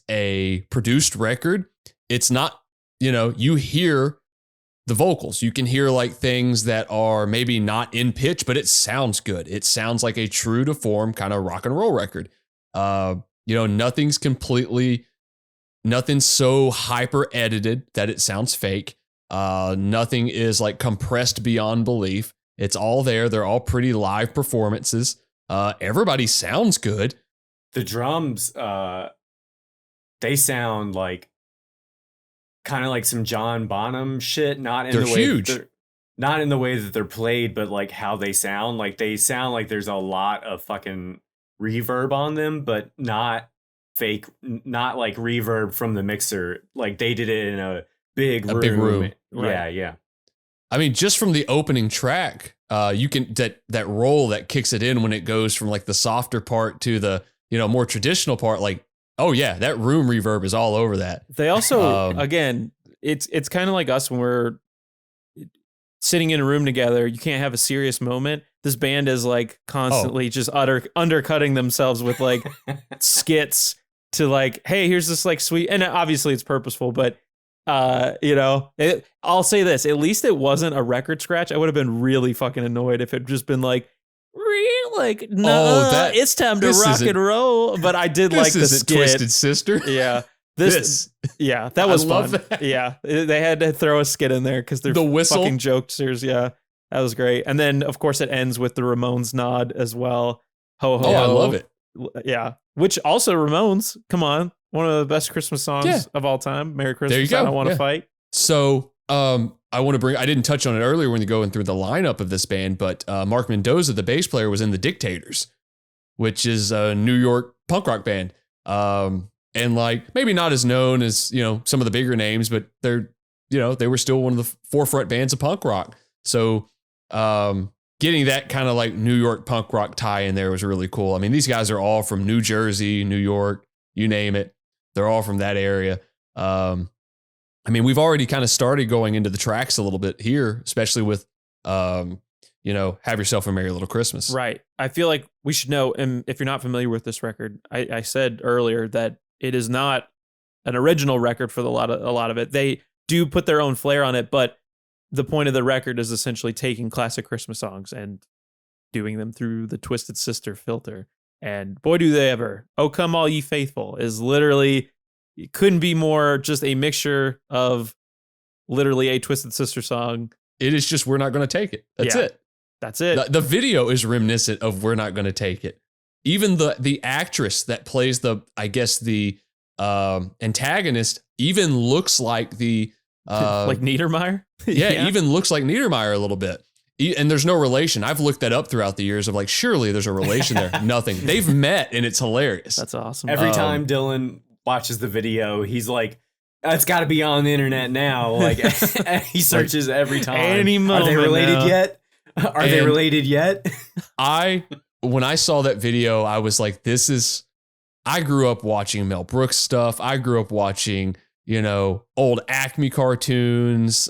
[SPEAKER 8] a produced record. It's not, you hear the vocals. You can hear like things that are maybe not in pitch, but it sounds good. It sounds like a true to form kind of rock and roll record. Nothing's so hyper edited that it sounds fake. Nothing is like compressed beyond belief. It's all there. They're all pretty live performances. Everybody sounds good.
[SPEAKER 6] The drums, they sound like kind of like some John Bonham shit, not in
[SPEAKER 8] they're
[SPEAKER 6] the way
[SPEAKER 8] huge.
[SPEAKER 6] Not in the way that they're played, but like how they sound. Like they sound like there's a lot of fucking reverb on them, but not fake, not like reverb from the mixer. Like they did it in a big room.
[SPEAKER 8] Right.
[SPEAKER 6] Yeah.
[SPEAKER 8] I mean, just from the opening track, you can that roll that kicks it in when it goes from like the softer part to the more traditional part. Like, oh yeah, that room reverb is all over that.
[SPEAKER 7] They also, again, it's kind of like us when we're sitting in a room together. You can't have a serious moment. This band is like constantly just undercutting themselves with like skits to like, hey, here's this like sweet, and obviously it's purposeful, but I'll say this, at least it wasn't a record scratch. I would have been really fucking annoyed if it just been like, it's time to rock and roll. But I did like the skit.
[SPEAKER 8] Twisted Sister.
[SPEAKER 7] Yeah. Yeah, that was fun. That. Yeah. They had to throw a skit in there because they're
[SPEAKER 8] the whistle.
[SPEAKER 7] Fucking jokesters. Yeah. That was great. And then of course it ends with the Ramones nod as well. Ho ho ho.
[SPEAKER 8] I love it.
[SPEAKER 7] Yeah. Which also Ramones, come on. One of the best Christmas songs of all time. Merry Christmas.
[SPEAKER 8] There you go.
[SPEAKER 7] I Don't Want to Fight.
[SPEAKER 8] So I didn't touch on it earlier when you going through the lineup of this band, but Mark Mendoza, the bass player, was in the Dictators, which is a New York punk rock band. And like maybe not as known as, some of the bigger names, but they were still one of the forefront bands of punk rock. So getting that kind of like New York punk rock tie in there was really cool. I mean, these guys are all from New Jersey, New York, you name it. They're all from that area. I mean, we've already kind of started going into the tracks a little bit here, especially with, Have Yourself a Merry Little Christmas.
[SPEAKER 7] Right. I feel like we should know, and if you're not familiar with this record, I said earlier that it is not an original record for a lot of it. They do put their own flair on it, but the point of the record is essentially taking classic Christmas songs and doing them through the Twisted Sister filter. And boy, do they ever. Oh, Come All Ye Faithful is literally, it couldn't be more just a mixture of literally a Twisted Sister song.
[SPEAKER 8] It is just We're Not Gonna Take It. That's
[SPEAKER 7] Yeah.
[SPEAKER 8] it.
[SPEAKER 7] That's it.
[SPEAKER 8] The video is reminiscent of We're Not Gonna Take It. Even the actress that plays the antagonist even looks like the
[SPEAKER 7] like Niedermeyer.
[SPEAKER 8] yeah, even looks like Niedermeyer a little bit. And there's no relation. I've looked that up throughout the years of like, surely there's a relation there. Nothing. They've met and it's hilarious.
[SPEAKER 7] That's awesome.
[SPEAKER 6] Every time Dylan watches the video, he's like, it's got to be on the internet now. Like he searches every time.
[SPEAKER 7] Any
[SPEAKER 6] Are they
[SPEAKER 7] moment
[SPEAKER 6] related
[SPEAKER 7] now.
[SPEAKER 6] yet? Are they related yet?
[SPEAKER 8] When I saw that video, I was like, I grew up watching Mel Brooks stuff. I grew up watching, old Acme cartoons.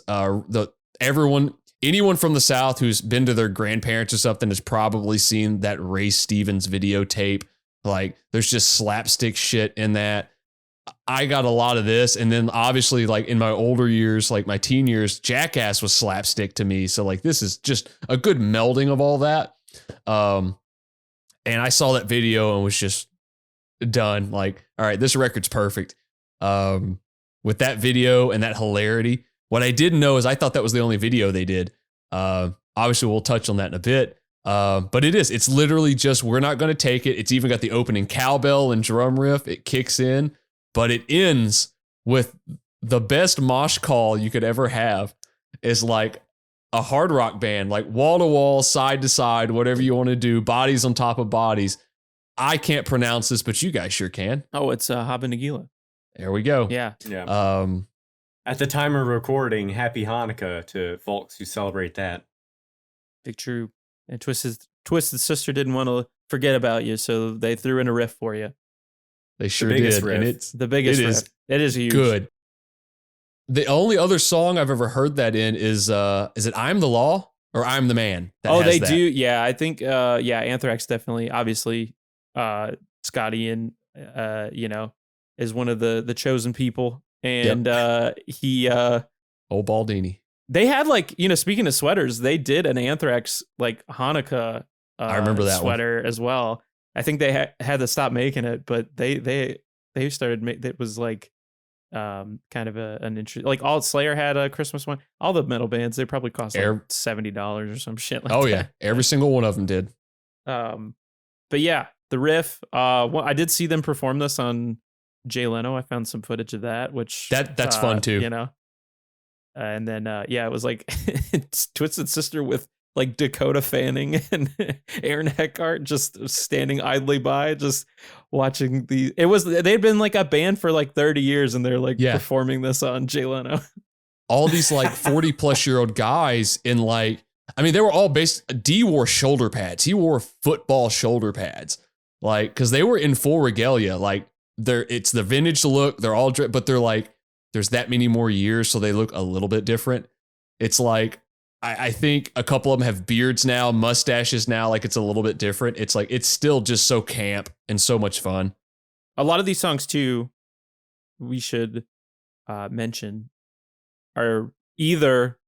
[SPEAKER 8] Anyone from the South who's been to their grandparents or something has probably seen that Ray Stevens videotape. Like there's just slapstick shit in that. I got a lot of this. And then obviously like in my older years, like my teen years, Jackass was slapstick to me. So like, this is just a good melding of all that. And I saw that video and was just done. Like, all right, this record's perfect. With that video and that hilarity. What I didn't know is I thought that was the only video they did. Obviously, we'll touch on that in a bit. But it's literally just We're Not Going to Take It. It's even got the opening cowbell and drum riff. It kicks in, but it ends with the best mosh call you could ever have. Is like a hard rock band, like wall to wall, side to side, whatever you want to do, bodies on top of bodies. I can't pronounce this, but you guys sure can.
[SPEAKER 7] Oh, it's Haba Nagila.
[SPEAKER 8] There we go.
[SPEAKER 7] Yeah.
[SPEAKER 6] At the time of recording, Happy Hanukkah to folks who celebrate that.
[SPEAKER 7] Big true. And Twisted Sister didn't want to forget about you, so they threw in a riff for you.
[SPEAKER 8] They sure did.
[SPEAKER 6] Riff.
[SPEAKER 8] And it's
[SPEAKER 7] the biggest riff. It is huge.
[SPEAKER 8] Good. The only other song I've ever heard that in is it I'm the Law or I'm the Man?
[SPEAKER 7] They do. Yeah, I think Anthrax definitely, obviously, Scotty and is one of the chosen people. And he
[SPEAKER 8] old Baldini.
[SPEAKER 7] They had speaking of sweaters, they did an Anthrax like Hanukkah
[SPEAKER 8] I remember that
[SPEAKER 7] sweater as well. I think they had to stop making it, but they started it was like kind of an interest, like all Slayer had a Christmas one. All the metal bands, they probably cost like $70 or some shit like that.
[SPEAKER 8] Oh yeah, every single one of them did.
[SPEAKER 7] But yeah, the riff. I did see them perform this on Jay Leno. I found some footage of that, which
[SPEAKER 8] that's fun too.
[SPEAKER 7] And then it was like Twisted Sister with like Dakota Fanning and Aaron Eckhart just standing idly by, just watching they'd been like a band for like 30 years and they're like performing this on Jay Leno.
[SPEAKER 8] All these like 40 plus year old guys in like, I mean, they were all D wore shoulder pads. He wore football shoulder pads, like, cause they were in full regalia. Like it's the vintage look. They're all, but they're like, there's that many more years. So they look a little bit different. It's like, I think a couple of them have beards now, mustaches now. Like it's a little bit different. It's like, it's still just so camp and so much fun.
[SPEAKER 7] A lot of these songs too, we should mention, are either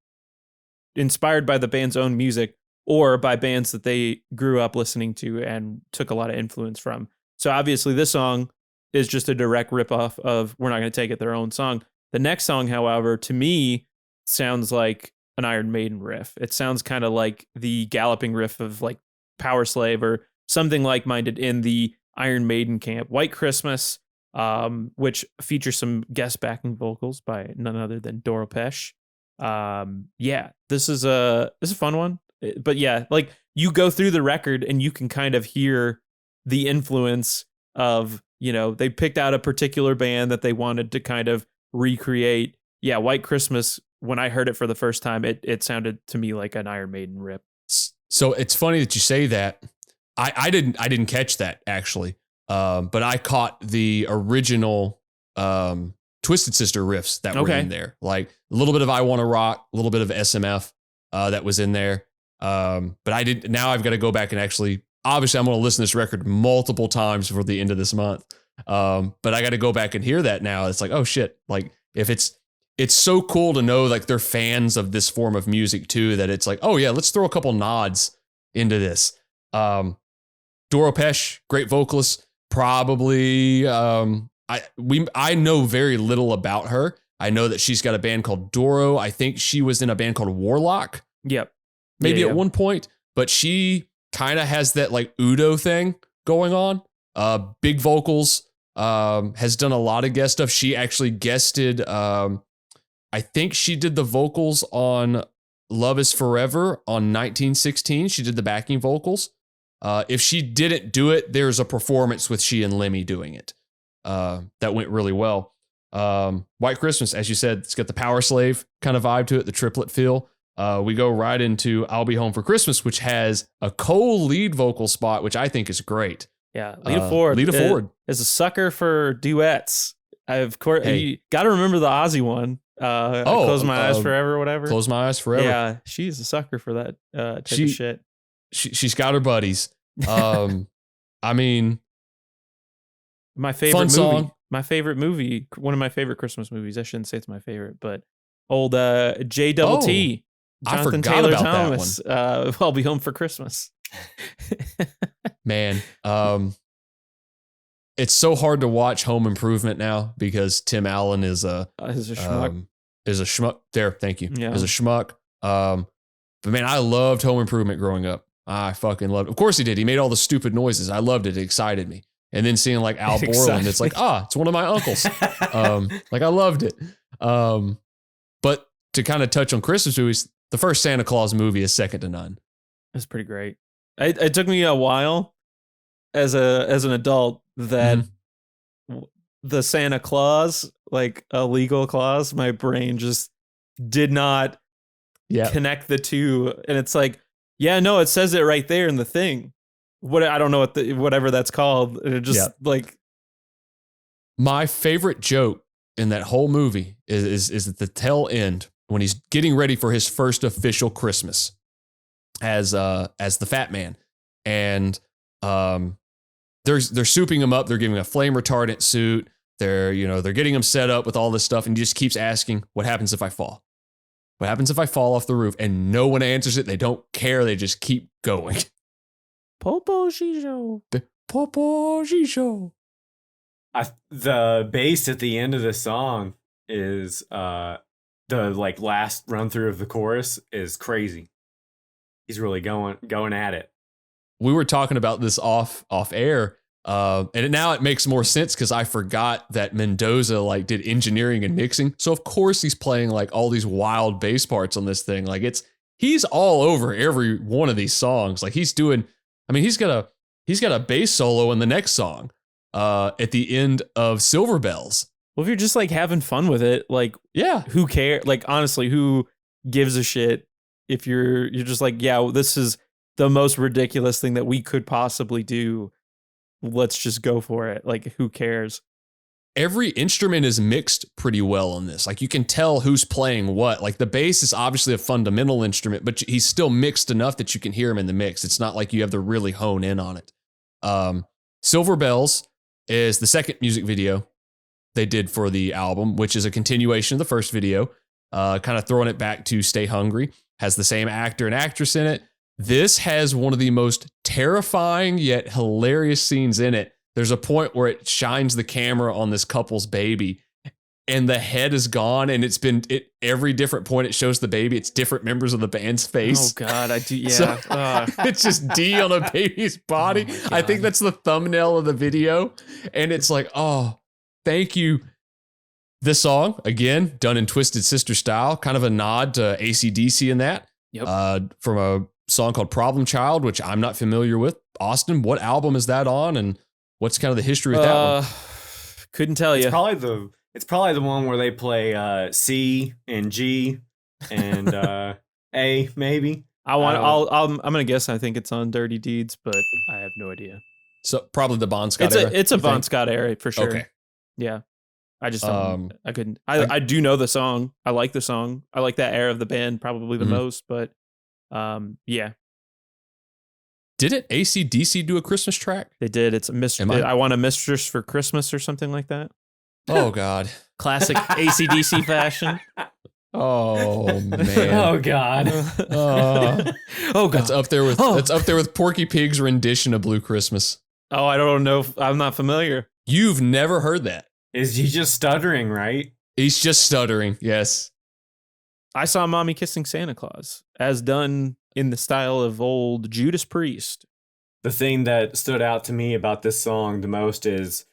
[SPEAKER 7] inspired by the band's own music or by bands that they grew up listening to and took a lot of influence from. So obviously this song is just a direct ripoff of We're Not Going to Take It, their own song. The next song, however, to me sounds like an Iron Maiden riff. It sounds kind of like the galloping riff of like Power Slave or something like-minded in the Iron Maiden camp. White Christmas, which features some guest backing vocals by none other than Doro Pesch. This is a fun one. But yeah, like you go through the record and you can kind of hear the influence of, they picked out a particular band that they wanted to kind of recreate. Yeah, White Christmas, when I heard it for the first time, it sounded to me like an Iron Maiden rip.
[SPEAKER 8] So it's funny that you say that. I didn't catch that actually. But I caught the original Twisted Sister riffs that were in there. Like a little bit of I Wanna Rock, a little bit of SMF that was in there. But now I've got to go back and actually, obviously I'm going to listen to this record multiple times before the end of this month. But I got to go back and hear that now. It's like, oh shit. Like if it's so cool to know like they're fans of this form of music too, that it's like, oh yeah, let's throw a couple nods into this. Doro Pesh, great vocalist. Probably, I know very little about her. I know that she's got a band called Doro. I think she was in a band called Warlock.
[SPEAKER 7] Yep.
[SPEAKER 8] Maybe at one point, but she kind of has that like Udo thing going on. Big vocals, has done a lot of guest stuff. She actually guested, I think she did the vocals on Love is Forever on 1916. She did the backing vocals. If she didn't do it, there's a performance with she and Lemmy doing it. That went really well. White Christmas, as you said, it's got the Power Slave kind of vibe to it, the triplet feel. We go right into I'll Be Home for Christmas, which has a co-lead vocal spot, which I think is great.
[SPEAKER 7] Yeah, Lita Ford is a sucker for duets. Of course, you got to remember the Ozzy one. Close My Eyes Forever, or whatever.
[SPEAKER 8] Close My Eyes Forever.
[SPEAKER 7] Yeah, she's a sucker for that type of shit.
[SPEAKER 8] She's got her buddies. I mean,
[SPEAKER 7] my favorite
[SPEAKER 8] fun
[SPEAKER 7] movie.
[SPEAKER 8] song.
[SPEAKER 7] My favorite movie. One of my favorite Christmas movies. I shouldn't say it's my favorite, but old J-double-T. Jonathan
[SPEAKER 8] I forgot
[SPEAKER 7] Taylor
[SPEAKER 8] about
[SPEAKER 7] Thomas.
[SPEAKER 8] that one.
[SPEAKER 7] I'll Be Home for Christmas.
[SPEAKER 8] Man, it's so hard to watch Home Improvement now because Tim Allen is a
[SPEAKER 7] schmuck.
[SPEAKER 8] Is a schmuck. There, thank you.
[SPEAKER 7] Yeah.
[SPEAKER 8] Is a schmuck. But man, I loved Home Improvement growing up. I fucking loved it. Of course he did. He made all the stupid noises. I loved it. It excited me. And then seeing like Al Borland, it's like, it's one of my uncles. Like I loved it. But to kind of touch on Christmas movies, the first Santa Claus movie is second to none.
[SPEAKER 7] It's pretty great. It took me a while as an adult that the Santa Claus, like a legal clause, my brain just did not connect the two. And it's like, yeah, no, it says it right there in the thing. I don't know whatever that's called. And it just like.
[SPEAKER 8] My favorite joke in that whole movie is at the tail end when he's getting ready for his first official Christmas as the Fat Man, and they're souping him up. They're giving him a flame retardant suit. They're getting him set up with all this stuff, and he just keeps asking, "What happens if I fall? What happens if I fall off the roof?" And no one answers it. They don't care. They just keep going.
[SPEAKER 7] Popo Shisho.
[SPEAKER 8] Popo Shisho.
[SPEAKER 6] The bass at the end of the song is the like last run through of the chorus is crazy. He's really going at it.
[SPEAKER 8] We were talking about this off air, and now it makes more sense because I forgot that Mendoza like did engineering and mixing. So of course he's playing like all these wild bass parts on this thing. Like he's all over every one of these songs. Like he's got a bass solo in the next song at the end of Silver Bells.
[SPEAKER 7] Well, if you're just like having fun with it, like, yeah, who cares? Like, honestly, who gives a shit if you're just like, yeah, this is the most ridiculous thing that we could possibly do. Let's just go for it. Like, who cares?
[SPEAKER 8] Every instrument is mixed pretty well on this. Like, you can tell who's playing what. Like, the bass is obviously a fundamental instrument, but he's still mixed enough that you can hear him in the mix. It's not like you have to really hone in on it. Silver Bells is the second music video they did for the album, which is a continuation of the first video, kind of throwing it back to Stay Hungry. Has the same actor and actress in it. This has one of the most terrifying yet hilarious scenes in it. There's a point where it shines the camera on this couple's baby and the head is gone, and every different point it shows the baby, it's different members of the band's face.
[SPEAKER 7] Oh God, I do. Yeah.
[SPEAKER 8] So, it's just D on a baby's body.
[SPEAKER 7] Oh
[SPEAKER 8] I think that's the thumbnail of the video. And it's like, oh, thank you. This song, again, done in Twisted Sister style, kind of a nod to AC/DC in that.
[SPEAKER 7] Yep.
[SPEAKER 8] From a song called Problem Child, which I'm not familiar with. Austin, what album is that on, and what's kind of the history with that one?
[SPEAKER 7] Couldn't tell you.
[SPEAKER 6] It's probably the one where they play C and G and A, maybe.
[SPEAKER 7] I'm gonna guess. I think it's on Dirty Deeds, but I have no idea.
[SPEAKER 8] So probably the Bon Scott era.
[SPEAKER 7] It's a Bon Scott era for sure.
[SPEAKER 8] Okay.
[SPEAKER 7] Yeah. I just don't, I couldn't. I do know the song. I like the song. I like that era of the band probably the most, but yeah.
[SPEAKER 8] Didn't AC/DC do a Christmas track?
[SPEAKER 7] They did. It's I Want a Mistress for Christmas or something like that.
[SPEAKER 8] Oh God.
[SPEAKER 7] Classic AC/DC fashion.
[SPEAKER 8] Oh man.
[SPEAKER 6] Oh God.
[SPEAKER 7] Oh God.
[SPEAKER 8] That's up there with Porky Pig's rendition of Blue Christmas.
[SPEAKER 7] Oh, I don't know. I'm not familiar.
[SPEAKER 8] You've never heard that.
[SPEAKER 6] Is he just stuttering, right?
[SPEAKER 8] He's just stuttering. Yes.
[SPEAKER 7] I saw Mommy Kissing Santa Claus, as done in the style of old Judas Priest.
[SPEAKER 6] The thing that stood out to me about this song the most is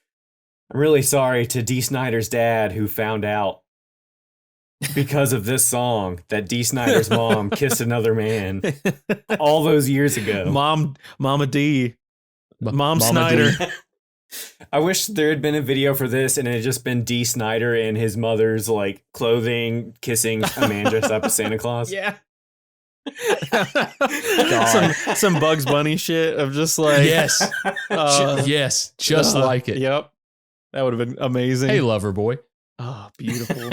[SPEAKER 6] I'm really sorry to Dee Snider's dad who found out because of this song that Dee Snider's mom kissed another man all those years ago.
[SPEAKER 7] Mama D. Mom Snyder.
[SPEAKER 8] D.
[SPEAKER 6] I wish there had been a video for this and it had just been Dee Snider in his mother's like clothing kissing a man dressed up as Santa Claus.
[SPEAKER 7] Yeah. some Bugs Bunny shit of just like
[SPEAKER 8] Yes. Yes. Just like it.
[SPEAKER 7] Yep. That would have been amazing.
[SPEAKER 8] Hey, lover boy.
[SPEAKER 7] Oh, beautiful.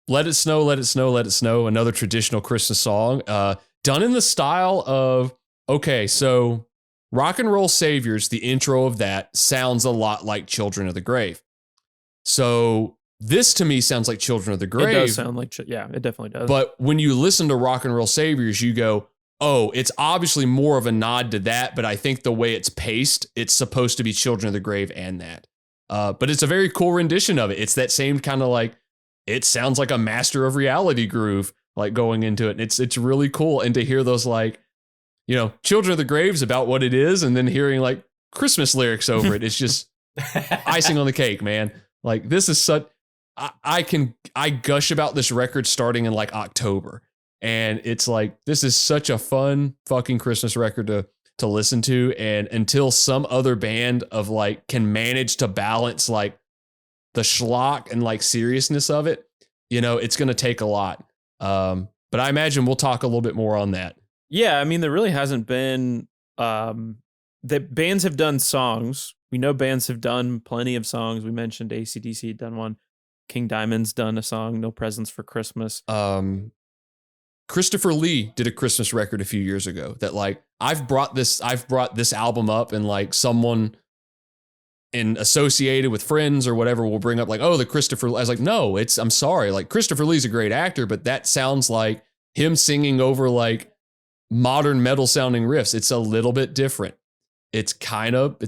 [SPEAKER 8] Let It Snow, Let It Snow, Let It Snow, another traditional Christmas song, done in the style of, okay, so Rock and Roll Saviors, the intro of that sounds a lot like Children of the Grave. So this to me sounds like Children of the Grave.
[SPEAKER 7] It does sound like, yeah, it definitely does.
[SPEAKER 8] But when you listen to Rock and Roll Saviors, you go, oh, it's obviously more of a nod to that, but I think the way it's paced, it's supposed to be Children of the Grave and that. But it's a very cool rendition of it. It's that same kind of like, it sounds like a Master of Reality groove, like going into it. And it's really cool. And to hear those like, you know, Children of the Grave's about what it is, and then hearing like Christmas lyrics over it, it's just icing on the cake, man. Like this is such, I gush about this record starting in like October. And it's like, this is such a fun fucking Christmas record to listen to. And until some other band of like can manage to balance like the schlock and like seriousness of it, you know, it's going to take a lot. But I imagine we'll talk a little bit more on that.
[SPEAKER 7] Yeah, I mean, there really hasn't been that bands have done songs. We know bands have done plenty of songs. We mentioned AC/DC had done one. King Diamond's done a song, No Presents for Christmas.
[SPEAKER 8] Christopher Lee did a Christmas record a few years ago that like I've brought this album up, and like someone associated with friends or whatever will bring up like, oh, the Christopher. I was like, no, I'm sorry. Like Christopher Lee's a great actor, but that sounds like him singing over like modern metal sounding riffs. It's a little bit different. It's kind of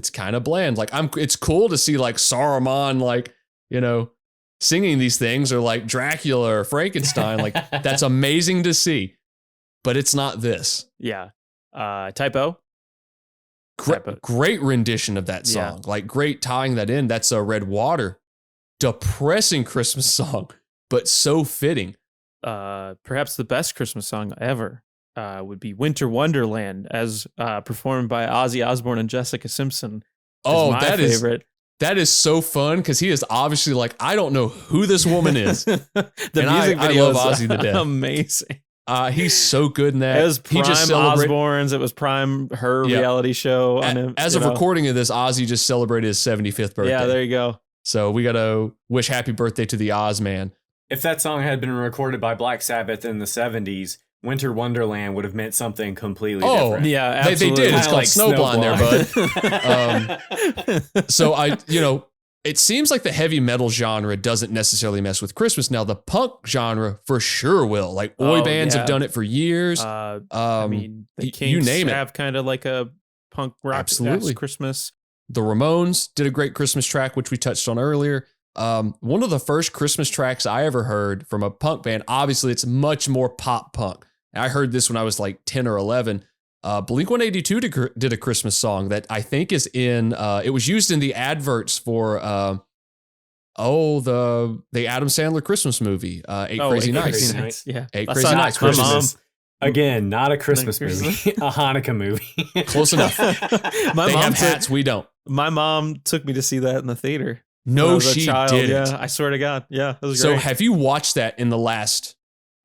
[SPEAKER 8] bland. Like it's cool to see like Saruman, like, you know, singing these things, or like Dracula or Frankenstein. Like that's amazing to see, but it's not this.
[SPEAKER 7] Yeah. Typo.
[SPEAKER 8] Great rendition of that song. Yeah. Like great tying that in. That's a Red Water. Depressing Christmas song, but so fitting.
[SPEAKER 7] Perhaps the best Christmas song ever would be Winter Wonderland, as performed by Ozzy Osbourne and Jessica Simpson.
[SPEAKER 8] Oh, that favorite. That is so fun because he is obviously like, I don't know who this woman is.
[SPEAKER 7] The music video
[SPEAKER 8] I love Ozzy to death.
[SPEAKER 7] Amazing.
[SPEAKER 8] He's so good in that.
[SPEAKER 7] It was prime Osbourne's. It was prime her reality show.
[SPEAKER 8] As of recording of this, Ozzy just celebrated his 75th birthday.
[SPEAKER 7] Yeah, there you go.
[SPEAKER 8] So we got to wish happy birthday to the Oz man.
[SPEAKER 6] If that song had been recorded by Black Sabbath in the 70s, Winter Wonderland would have meant something completely different.
[SPEAKER 7] Yeah, absolutely.
[SPEAKER 8] They did. It's called like Snowblind there, bud. So it seems like the heavy metal genre doesn't necessarily mess with Christmas. Now the punk genre for sure will. Like oi bands have done it for years.
[SPEAKER 7] I mean, the Kinks have kind of like a punk rock Christmas.
[SPEAKER 8] The Ramones did a great Christmas track, which we touched on earlier. One of the first Christmas tracks I ever heard from a punk band. Obviously, it's much more pop punk. I heard this when I was like 10 or 11. Blink-182 did a Christmas song that I think is in, it was used in the adverts for, the Adam Sandler Christmas movie, Eight Crazy Nights.
[SPEAKER 7] Yeah.
[SPEAKER 8] Eight Crazy Nights. Christmas.
[SPEAKER 6] Again, not a Christmas movie, a Hanukkah movie.
[SPEAKER 8] Close enough. They have hats, we don't.
[SPEAKER 7] My mom took me to see that in the theater.
[SPEAKER 8] No, she didn't.
[SPEAKER 7] Yeah, I swear to God. Yeah, that was great.
[SPEAKER 8] So have you watched that in the last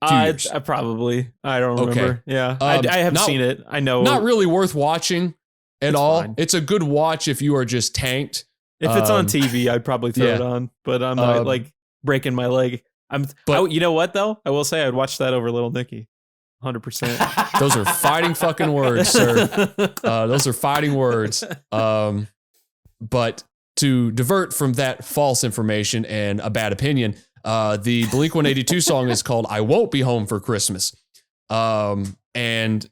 [SPEAKER 8] few years?
[SPEAKER 7] I probably. I don't remember. Okay. Yeah, I have seen it. I know.
[SPEAKER 8] Not really worth watching at all.
[SPEAKER 7] Fine.
[SPEAKER 8] It's a good watch if you are just tanked.
[SPEAKER 7] If it's on TV, I'd probably throw it on. But I'm not like breaking my leg. You know what though? I will say I'd watch that over Little Nicky. 100%.
[SPEAKER 8] Those are fighting fucking words, sir. Those are fighting words. But to divert from that false information and a bad opinion, The Blink-182 song is called I Won't Be Home for Christmas. And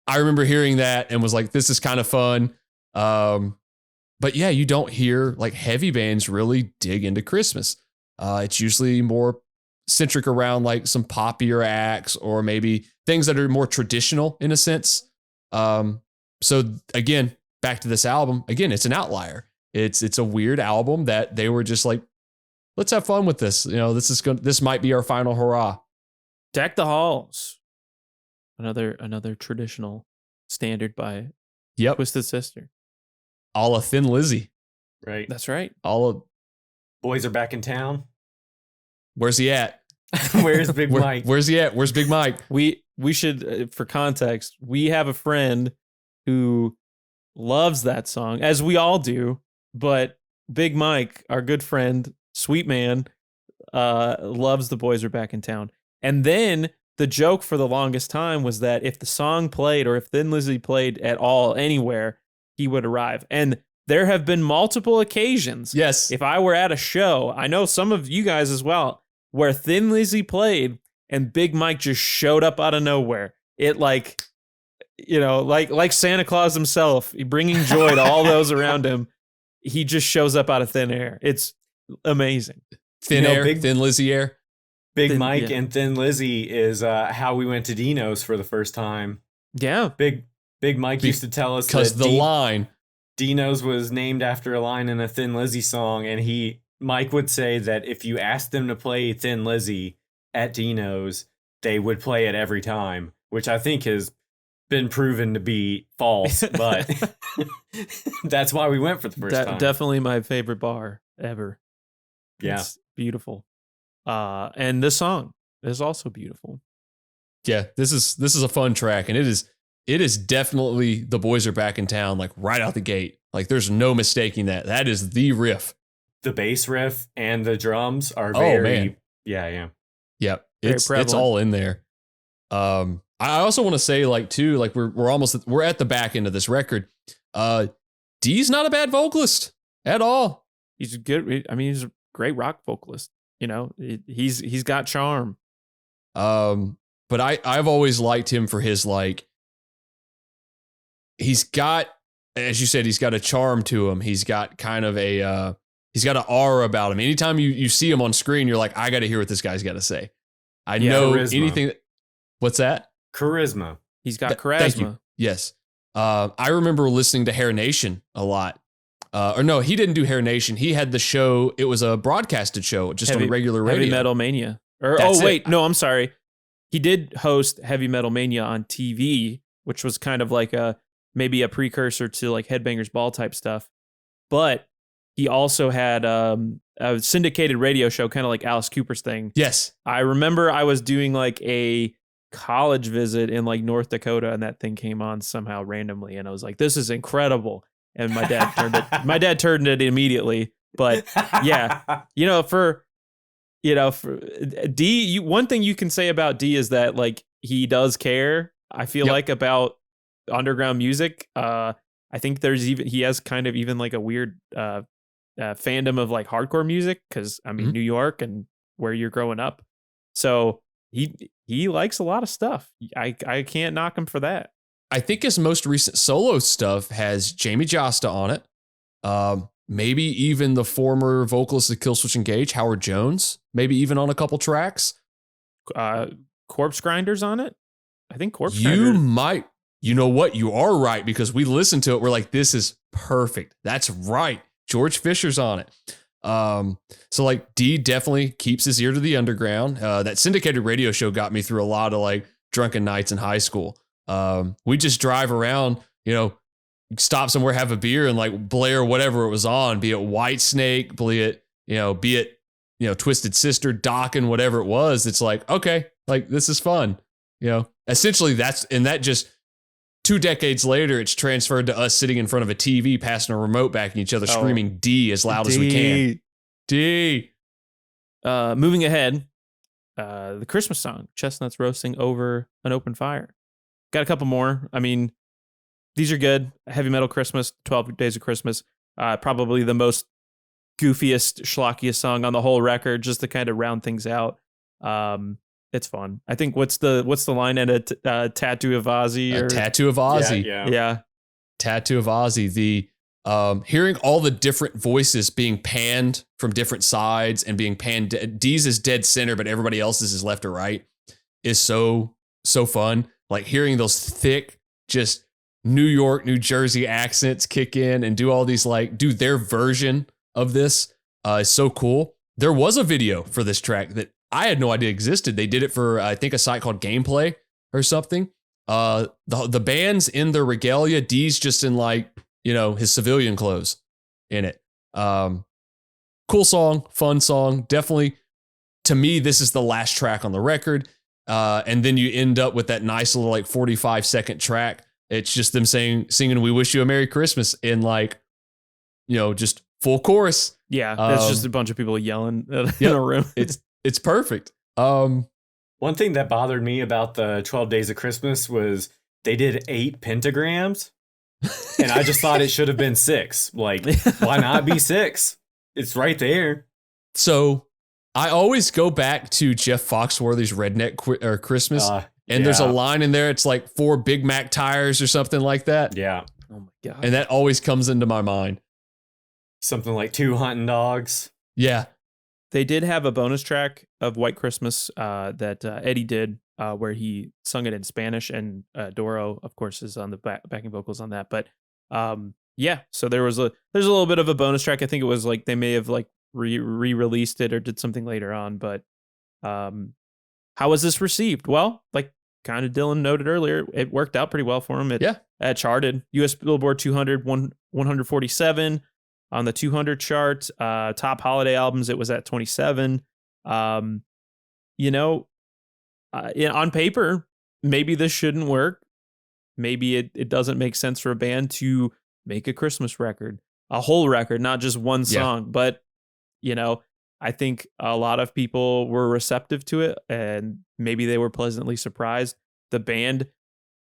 [SPEAKER 8] I remember hearing that and was like, this is kind of fun. But yeah, you don't hear like heavy bands really dig into Christmas. It's usually more centric around like some poppier acts or maybe things that are more traditional in a sense. So again, back to this album, again, it's an outlier. It's a weird album that they were just like, let's have fun with this. You know, this might be our final hurrah.
[SPEAKER 7] Deck the Halls. Another traditional standard by Twisted Sister.
[SPEAKER 8] All a Thin Lizzy.
[SPEAKER 6] Right.
[SPEAKER 7] That's right.
[SPEAKER 8] All of
[SPEAKER 6] Boys Are Back in Town.
[SPEAKER 8] Where's he at?
[SPEAKER 6] Where's Big Mike?
[SPEAKER 8] Where's he at? Where's Big Mike?
[SPEAKER 7] We should, for context, we have a friend who loves that song, as we all do. But Big Mike, our good friend, sweet man, loves The Boys Are Back in Town. And then the joke for the longest time was that if the song played or if Thin Lizzy played at all anywhere, he would arrive. And there have been multiple occasions.
[SPEAKER 8] Yes.
[SPEAKER 7] If I were at a show, I know some of you guys as well, where Thin Lizzy played and Big Mike just showed up out of nowhere. It like Santa Claus himself, bringing joy to all those around him. He just shows up out of thin air. It's amazing.
[SPEAKER 8] Thin Lizzy air.
[SPEAKER 6] Big Mike and Thin Lizzy is how we went to Dino's for the first time.
[SPEAKER 7] Yeah.
[SPEAKER 6] Big Mike used to tell us
[SPEAKER 8] because the line
[SPEAKER 6] Dino's was named after a line in a Thin Lizzy song, and Mike would say that if you asked them to play Thin Lizzy at Dino's, they would play it every time, which I think has been proven to be false, but that's why we went for the first time.
[SPEAKER 7] Definitely my favorite bar ever.
[SPEAKER 6] Yeah.
[SPEAKER 7] It's beautiful. And this song is also beautiful.
[SPEAKER 8] Yeah, this is a fun track, and it is definitely The Boys Are Back in Town, like right out the gate. Like there's no mistaking that. That is the riff.
[SPEAKER 6] The bass riff and the drums are very
[SPEAKER 8] man.
[SPEAKER 6] Yeah.
[SPEAKER 8] Yep. It's all in there. I also want to say like too, like we're at the back end of this record. D's not a bad vocalist at all.
[SPEAKER 7] He's good. I mean, he's a great rock vocalist. You know, he's got charm.
[SPEAKER 8] But I've always liked him for his like. He's got, as you said, he's got a charm to him. He's got kind of he's got an aura about him. Anytime you see him on screen, you're like, I got to hear what this guy's got to say. I know
[SPEAKER 6] charisma.
[SPEAKER 8] Anything. What's that?
[SPEAKER 6] Charisma.
[SPEAKER 7] He's got charisma.
[SPEAKER 8] Thank you. Yes. I remember listening to Hair Nation a lot. Or no, he didn't do Hair Nation. He had the show. It was a broadcasted show just on regular radio.
[SPEAKER 7] Heavy Metal Mania. No, I'm sorry. He did host Heavy Metal Mania on TV, which was kind of like maybe a precursor to like Headbangers Ball type stuff. But he also had a syndicated radio show, kind of like Alice Cooper's thing.
[SPEAKER 8] Yes.
[SPEAKER 7] I remember I was doing like a college visit in like North Dakota, and that thing came on somehow randomly, and I was like, this is incredible. And my dad turned it immediately. But yeah, for D, one thing you can say about D is that like he does care. I feel like about underground music. I think he has kind of even like a weird fandom of like hardcore music, because I mean New York and where you're growing up. So he likes a lot of stuff. I can't knock him for that.
[SPEAKER 8] I think his most recent solo stuff has Jamie Josta on it. Maybe even the former vocalist of Killswitch Engage, Howard Jones, maybe even on a couple tracks.
[SPEAKER 7] Corpse Grinders on it? I think Corpse
[SPEAKER 8] You
[SPEAKER 7] Grinders.
[SPEAKER 8] might. You know what? You are right, because we listened to it. We're like, this is perfect. That's right. George Fisher's on it. So like D definitely keeps his ear to the underground. That syndicated radio show got me through a lot of like drunken nights in high school. We just drive around, stop somewhere, have a beer, and like blare whatever it was on, be it Whitesnake, be it Twisted Sister, Dokken, whatever it was. It's like, okay, like this is fun. Essentially that just 2 decades later, it's transferred to us sitting in front of a TV, passing a remote back at each other, screaming D as loud as we can. D.
[SPEAKER 7] Moving ahead, the Christmas song, Chestnuts Roasting Over an Open Fire. Got a couple more. I mean, these are good. Heavy Metal Christmas, 12 Days of Christmas. Probably the most goofiest, schlockiest song on the whole record, just to kind of round things out. It's fun. I think what's the line at a tattoo of Ozzy?
[SPEAKER 8] A tattoo of Ozzy.
[SPEAKER 7] Yeah.
[SPEAKER 8] Tattoo of Ozzy. The hearing all the different voices being panned from different sides and being panned. Dee's is dead center, but everybody else's is left or right is so fun. Like hearing those thick, just New York, New Jersey accents kick in and do all these do their version of this is so cool. There was a video for this track that I had no idea existed. They did it for, I think, a site called Gameplay or something. The band's in their regalia. Dee's just in his civilian clothes in it. Cool song, fun song. Definitely, to me, this is the last track on the record. And then you end up with that nice little 45-second track. It's just them singing "We Wish You a Merry Christmas" in just full chorus.
[SPEAKER 7] Yeah, that's just a bunch of people yelling in a room.
[SPEAKER 8] It's perfect.
[SPEAKER 6] One thing that bothered me about the 12 Days of Christmas was they did 8 pentagrams, and I just thought it should have been 6. Why not be 6? It's right there.
[SPEAKER 8] So I always go back to Jeff Foxworthy's Redneck Christmas. And there's a line in there. It's 4 Big Mac tires or something like that.
[SPEAKER 6] Yeah.
[SPEAKER 7] Oh my God.
[SPEAKER 8] And that always comes into my mind.
[SPEAKER 6] Something like 2 hunting dogs.
[SPEAKER 8] Yeah.
[SPEAKER 7] They did have a bonus track of White Christmas that Eddie did where he sung it in Spanish, and Doro, of course, is on the backing vocals on that. But so there's a little bit of a bonus track. I think it was they may have re-released it or did something later on. But how was this received? Well, kind of Dylan noted earlier, it worked out pretty well for him. It charted US Billboard 200, 147 on the 200 chart. Top holiday albums, it was at 27. On paper, maybe this shouldn't work. Maybe it doesn't make sense for a band to make a Christmas record, a whole record, not just one song. But, I think a lot of people were receptive to it, and maybe they were pleasantly surprised. The band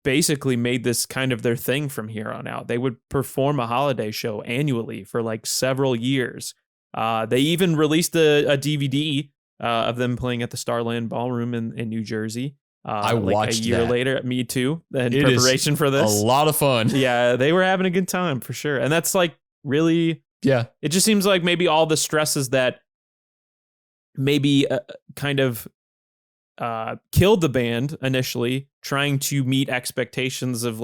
[SPEAKER 7] basically made this kind of their thing from here on out. They would perform a holiday show annually for several years. They even released a DVD of them playing at the Starland Ballroom in New Jersey.
[SPEAKER 8] I watched
[SPEAKER 7] a year
[SPEAKER 8] that.
[SPEAKER 7] later. Me too. In preparation for this,
[SPEAKER 8] a lot of fun.
[SPEAKER 7] Yeah, they were having a good time for sure, and that's really.
[SPEAKER 8] Yeah,
[SPEAKER 7] it just seems like maybe all the stresses that maybe kind of killed the band initially, trying to meet expectations of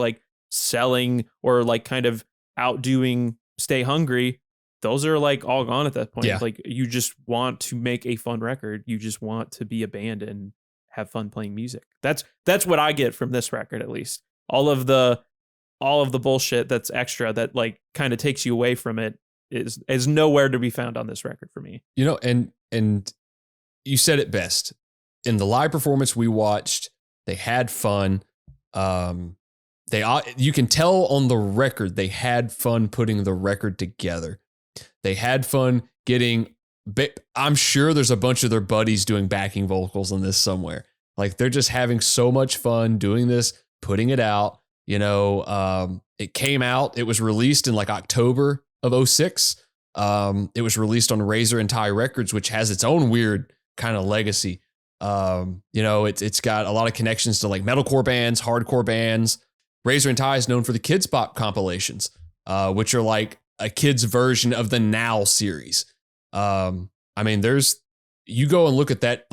[SPEAKER 7] selling or kind of outdoing Stay Hungry. Those are all gone at that point.
[SPEAKER 8] Yeah.
[SPEAKER 7] You just want to make a fun record. You just want to be a band and have fun playing music. That's what I get from this record, at least. All of the bullshit that's extra that kind of takes you away from it is nowhere to be found on this record for me.
[SPEAKER 8] And you said it best. In the live performance we watched, they had fun. You can tell on the record they had fun putting the record together. They had fun I'm sure there's a bunch of their buddies doing backing vocals on this somewhere. They're just having so much fun doing this, putting it out. It came out. It was released in October of 2006. It was released on Razor and Tie Records, which has its own weird kind of legacy. It's got a lot of connections to metalcore bands, hardcore bands. Razor and Tie is known for the Kids Bop compilations, which are a kid's version of the Now series. You go and look at that,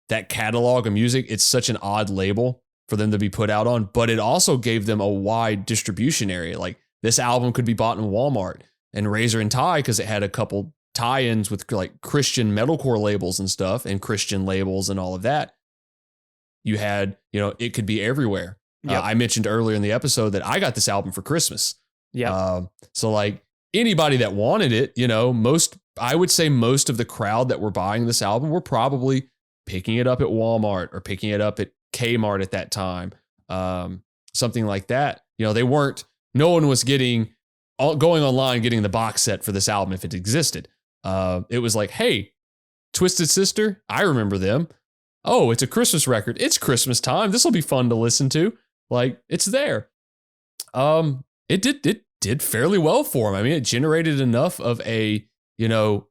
[SPEAKER 8] that catalog of music. It's such an odd label for them to be put out on, but it also gave them a wide distribution area. This album could be bought in Walmart, and Razor and Tie, because it had a couple tie-ins with Christian metalcore labels and stuff, and Christian labels and all of that. You had, it could be everywhere. Yep. I mentioned earlier in the episode that I got this album for Christmas.
[SPEAKER 7] Yeah.
[SPEAKER 8] So anybody that wanted it, I would say most of the crowd that were buying this album were probably picking it up at Walmart or picking it up at Kmart at that time. Something like that. No one was going online, getting the box set for this album if it existed. It was hey, Twisted Sister, I remember them. Oh, it's a Christmas record. It's Christmas time. This will be fun to listen to. It's there. It did fairly well for them. It generated enough of a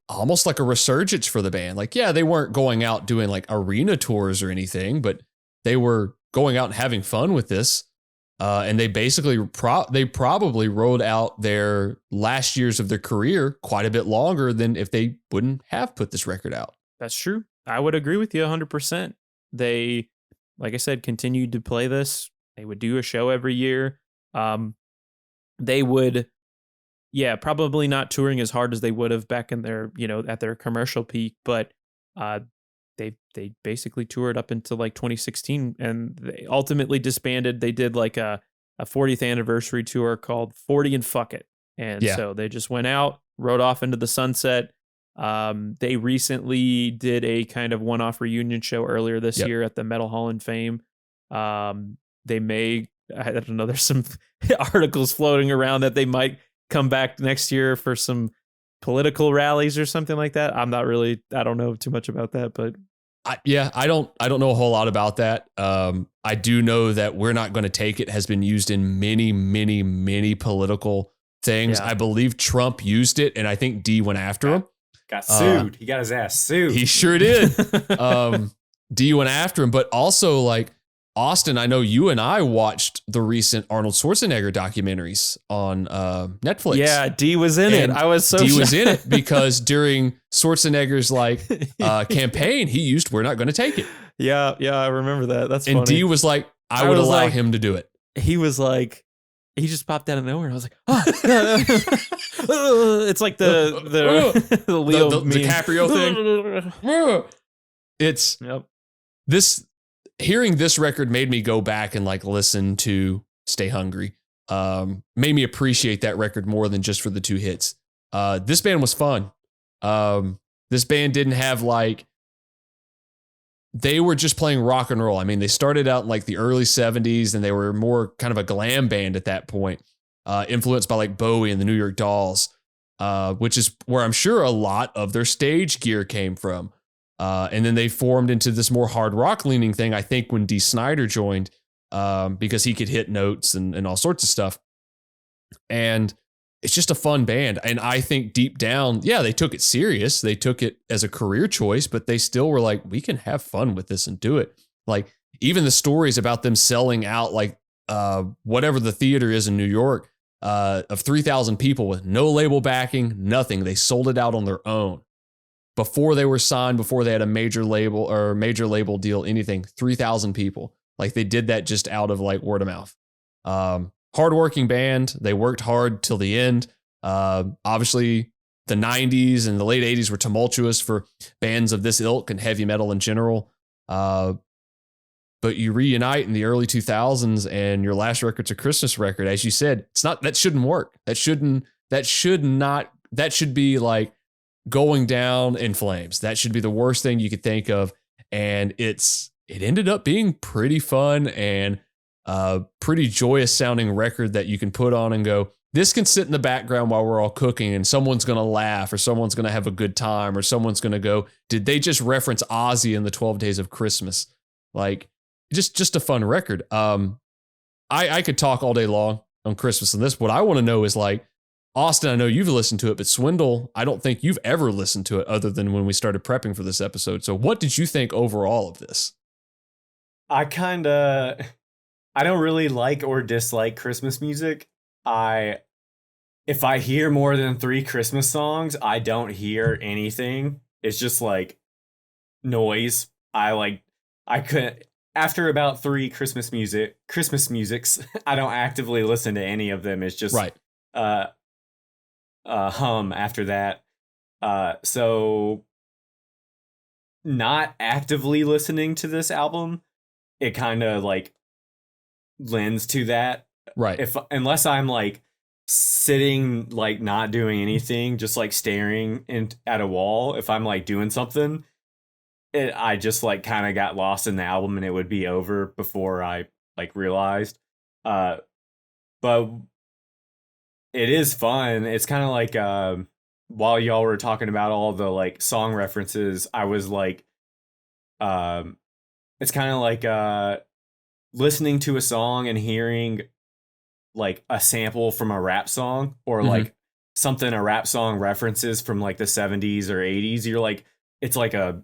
[SPEAKER 8] almost like a resurgence for the band. Like, yeah, they weren't going out doing like arena tours or anything, but they were going out and having fun with this. And they basically they probably rode out their last years of their career quite a bit longer than if they wouldn't have put this record out.
[SPEAKER 7] That's true. I would agree with you 100%. They, like I said, continued to play this. They would do a show every year. They would, probably not touring as hard as they would have back in their, at their commercial peak, but they basically toured up until like 2016, and they ultimately disbanded. They did like a 40th anniversary tour called 40 and Fuck It. And so they just went out, rode off into the sunset. They recently did a kind of one-off reunion show earlier this year at the Metal Hall of Fame. I don't know, there's some articles floating around that they might come back next year for some political rallies or something like that. I don't know too much about that, but
[SPEAKER 8] I don't know a whole lot about that. I do know that We're Not Going to Take It has been used in many, many, many political things. I believe Trump used it, and I think D went after him.
[SPEAKER 6] Got sued. He got his ass sued.
[SPEAKER 8] He sure did. D went after him, but also like Austin, I know you and I watched the recent Arnold Schwarzenegger documentaries on Netflix.
[SPEAKER 7] Yeah, D was in it. I was so
[SPEAKER 8] D was in it because during Schwarzenegger's campaign, he used "We're Not Going to Take It."
[SPEAKER 7] Yeah, I remember that. That's funny.
[SPEAKER 8] And D was like, I would allow him to do it.
[SPEAKER 7] He was like, he just popped out of nowhere, and I was like, it's like the Leo
[SPEAKER 8] DiCaprio thing. It's this. Hearing this record made me go back and listen to Stay Hungry. Made me appreciate that record more than just for the two hits. This band was fun. This band didn't have they were just playing rock and roll. I mean, they started out in the early 70s and they were more kind of a glam band at that point, influenced by Bowie and the New York Dolls, which is where I'm sure a lot of their stage gear came from. And then they formed into this more hard rock leaning thing, I think, when Dee Snider joined, because he could hit notes and all sorts of stuff. And it's just a fun band. And I think deep down, they took it serious. They took it as a career choice, but they still were like, we can have fun with this and do it. Even the stories about them selling out, whatever the theater is in New York, of 3,000 people with no label backing, nothing. They sold it out on their own. Before they were signed, before they had a major label deal, anything, 3,000 people. They did that just out of word of mouth. Hardworking band. They worked hard till the end. Obviously, the 90s and the late 80s were tumultuous for bands of this ilk and heavy metal in general. But you reunite in the early 2000s and your last record's a Christmas record. As you said, that shouldn't work. That should be going down in flames. That should be the worst thing you could think of. And it ended up being pretty fun and a pretty joyous sounding record that you can put on and go, this can sit in the background while we're all cooking and someone's going to laugh or someone's going to have a good time or someone's going to go, did they just reference Ozzy in the 12 Days of Christmas? Just a fun record. I could talk all day long on Christmas and this. What I want to know is Austin, I know you've listened to it, but Swindle, I don't think you've ever listened to it other than when we started prepping for this episode. So what did you think overall of this?
[SPEAKER 6] I don't really like or dislike Christmas music. If I hear more than 3 Christmas songs, I don't hear anything. It's just noise. I could, after about 3 Christmas musics, I don't actively listen to any of them. It's just
[SPEAKER 8] right.
[SPEAKER 6] Hum after that. So not actively listening to this album, it kind of lends to that.
[SPEAKER 8] Right.
[SPEAKER 6] Unless I'm sitting not doing anything, just staring at a wall, if I'm doing something, I just kind of got lost in the album and it would be over before I realized. But it is fun. It's kind of while y'all were talking about all the song references, I was it's kind of listening to a song and hearing a sample from a rap song or something a rap song references from like the 70s or 80s, you're like, it's like a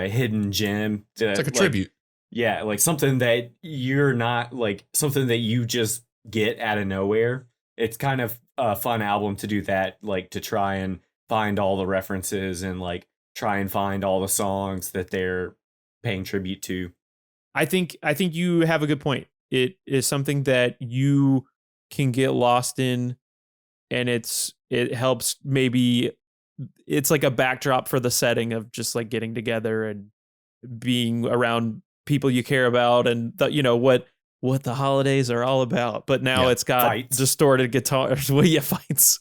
[SPEAKER 6] hidden gem.
[SPEAKER 8] It's like a tribute.
[SPEAKER 6] Yeah, like something that you're not like something that you just get out of nowhere. It's kind of a fun album to do that, like to try and find all the references and like try and find all the songs that they're paying tribute to.
[SPEAKER 7] I think you have a good point. It is something that you can get lost in, and it helps. Maybe it's like a backdrop for the setting of just like getting together and being around people you care about, and what the holidays are all about. But now it's got
[SPEAKER 6] fights.
[SPEAKER 7] Distorted guitars. Well, yeah, fights.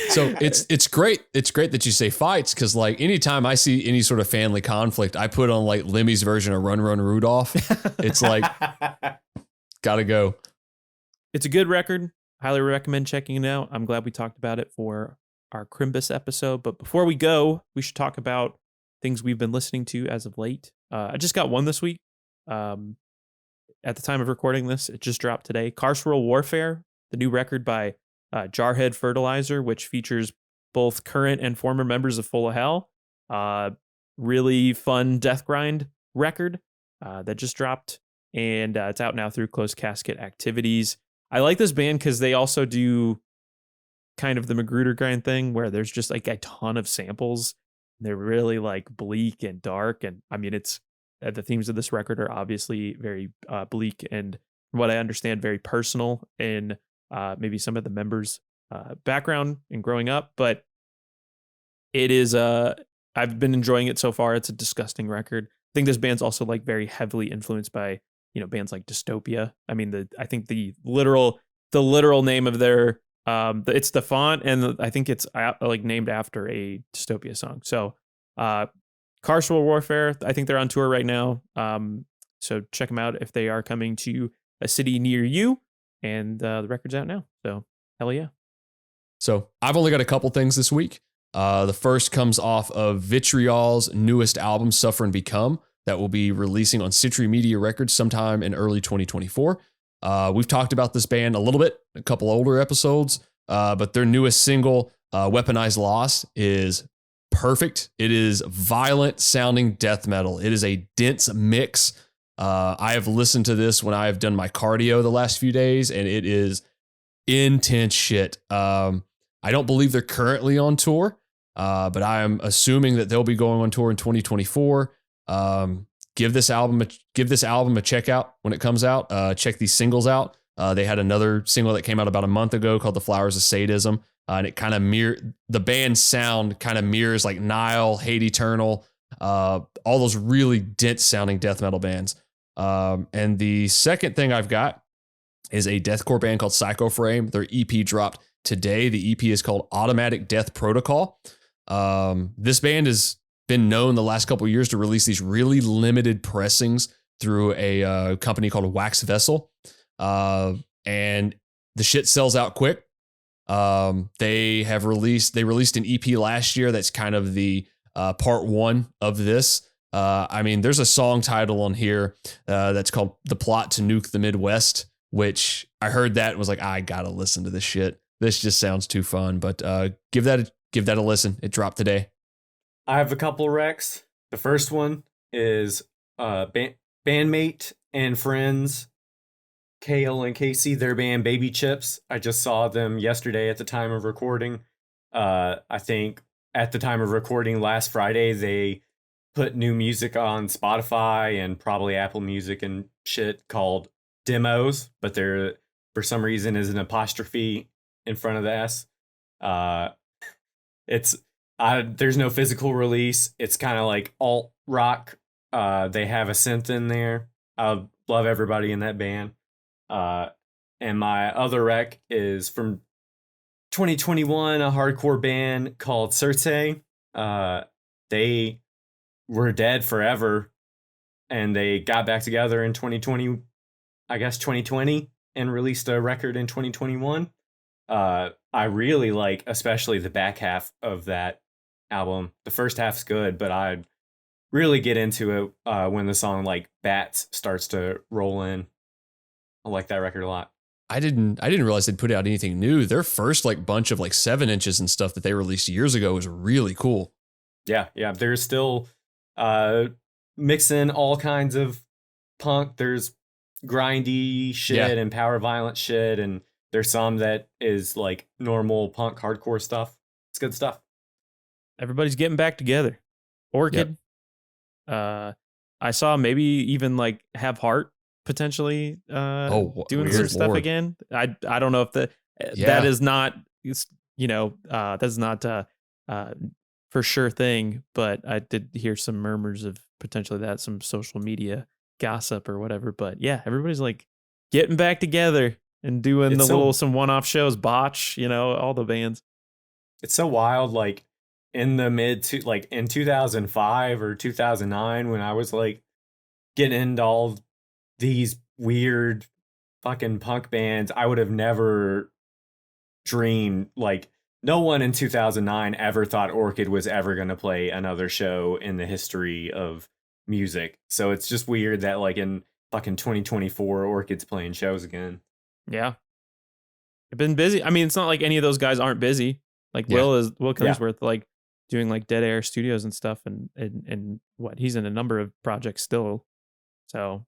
[SPEAKER 8] So it's great. It's great that you say fights, because like anytime I see any sort of family conflict, I put on like Lemmy's version of Run Run Rudolph. It's like, gotta go.
[SPEAKER 7] It's a good record. Highly recommend checking it out. I'm glad we talked about it for our Crimbus episode. But before we go, we should talk about things we've been listening to as of late. I just got one this week. At the time of recording this, it just dropped today. Carceral Warfare, the new record by Jarhead Fertilizer, which features both current and former members of Full of Hell. Really fun death grind record that just dropped, and it's out now through Closed Casket Activities. I like this band because they also do kind of the Magruder grind thing where there's just like a ton of samples. They're really like bleak and dark, and I mean, it's the themes of this record are obviously very bleak and, from what I understand, very personal in maybe some of the members' background and growing up. But it is I've been enjoying it so far. It's a disgusting record. I think this band's also like very heavily influenced by bands like Dystopia. I mean, I think the literal name of their it's the font, and I think it's like named after a Dystopia song. So Carceral Warfare, I think they're on tour right now. So check them out if they are coming to a city near you. And the record's out now. So hell yeah.
[SPEAKER 8] So I've only got a couple things this week. The first comes off of Vitriol's newest album, Suffer and Become, that will be releasing on Century Media Records sometime in early 2024. We've talked about this band a little bit, a couple older episodes, but their newest single, Weaponized Loss, is perfect. It is violent sounding death metal. It is a dense mix. I have listened to this when I have done my cardio the last few days, and it is intense shit. I don't believe they're currently on tour, but I am assuming that they'll be going on tour in 2024. Give this album a check out when it comes out. Check these singles out. They had another single that came out about a month ago called The Flowers of Sadism. And it kind of the band's sound kind of mirrors like Nile, Hate Eternal, all those really dense sounding death metal bands. And the second thing I've got is a deathcore band called Psycho Frame. Their EP dropped today. The EP is called Automatic Death Protocol. This band has been known the last couple of years to release these really limited pressings through a company called Wax Vessel. And the shit sells out quick. They released an EP last year that's kind of the part one of this. I mean, there's a song title on here that's called The Plot to Nuke the Midwest, which I heard that and was like, I gotta listen to this shit. This just sounds too fun. But give that a listen. It dropped today.
[SPEAKER 6] I have a couple recs. The first one is bandmate and friends, Kale and Casey, their band Baby Chips. I just saw them yesterday at the time of recording. I think at the time of recording last Friday, they put new music on Spotify and probably Apple Music and shit called Demos, but there for some reason is an apostrophe in front of the S. There's no physical release. It's kind of like alt rock. They have a synth in there. I love everybody in that band. And my other rec is from 2021, a hardcore band called Circe. They were dead forever, and they got back together in 2020, and released a record in 2021. I really like, especially the back half of that album. The first half's good, but I really get into it when the song like Bats starts to roll in. I like that record a lot.
[SPEAKER 8] I didn't realize they'd put out anything new. Their first like bunch of like 7 inches and stuff that they released years ago was really cool.
[SPEAKER 6] Yeah, there's still mixing all kinds of punk. There's grindy shit and power violent shit, and there's some that is like normal punk hardcore stuff. It's good stuff.
[SPEAKER 7] Everybody's getting back together. Orchid. I saw maybe even like Have Heart potentially doing some stuff again. I don't know if that is not that's not for sure thing, but I did hear some murmurs of potentially that, some social media gossip or whatever. But yeah, everybody's like getting back together and doing some one-off shows. Botch, all the bands.
[SPEAKER 6] It's so wild. Like in the in 2005 or 2009, when I was like getting into all these weird fucking punk bands, I would have never dreamed, like, no one in 2009 ever thought Orchid was ever going to play another show in the history of music. So it's just weird that like in fucking 2024, Orchid's playing shows again.
[SPEAKER 7] Yeah. They've been busy. I mean, it's not like any of those guys aren't busy. Like Will Kingsworth, like doing like Dead Air Studios and stuff, and what, he's in a number of projects still. So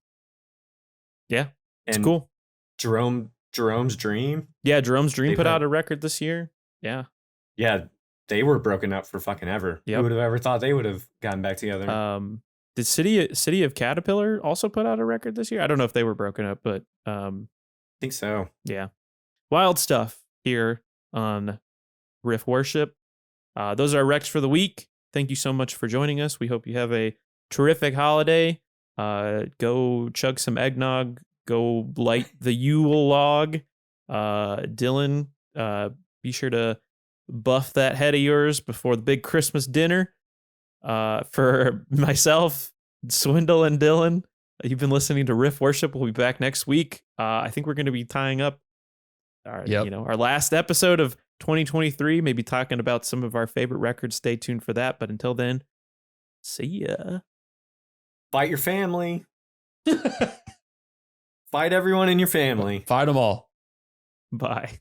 [SPEAKER 7] yeah, it's cool.
[SPEAKER 6] Jerome's Dream.
[SPEAKER 7] Yeah, Jerome's Dream put out a record this year. Yeah.
[SPEAKER 6] Yeah, they were broken up for fucking ever. Yep. Who would have ever thought they would have gotten back together?
[SPEAKER 7] Did City of Caterpillar also put out a record this year? I don't know if they were broken up, but
[SPEAKER 6] I think so.
[SPEAKER 7] Yeah. Wild stuff here on Riff Worship. Those are our recs for the week. Thank you so much for joining us. We hope you have a terrific holiday. Go chug some eggnog. Go light the Yule log. Dylan, be sure to buff that head of yours before the big Christmas dinner. For myself, Swindle, and Dylan, you've been listening to Riff Worship. We'll be back next week. I think we're going to be tying up our last episode of 2023, maybe talking about some of our favorite records. Stay tuned for that. But until then, see ya.
[SPEAKER 6] Fight your family. Fight everyone in your family.
[SPEAKER 8] Fight them all.
[SPEAKER 7] Bye.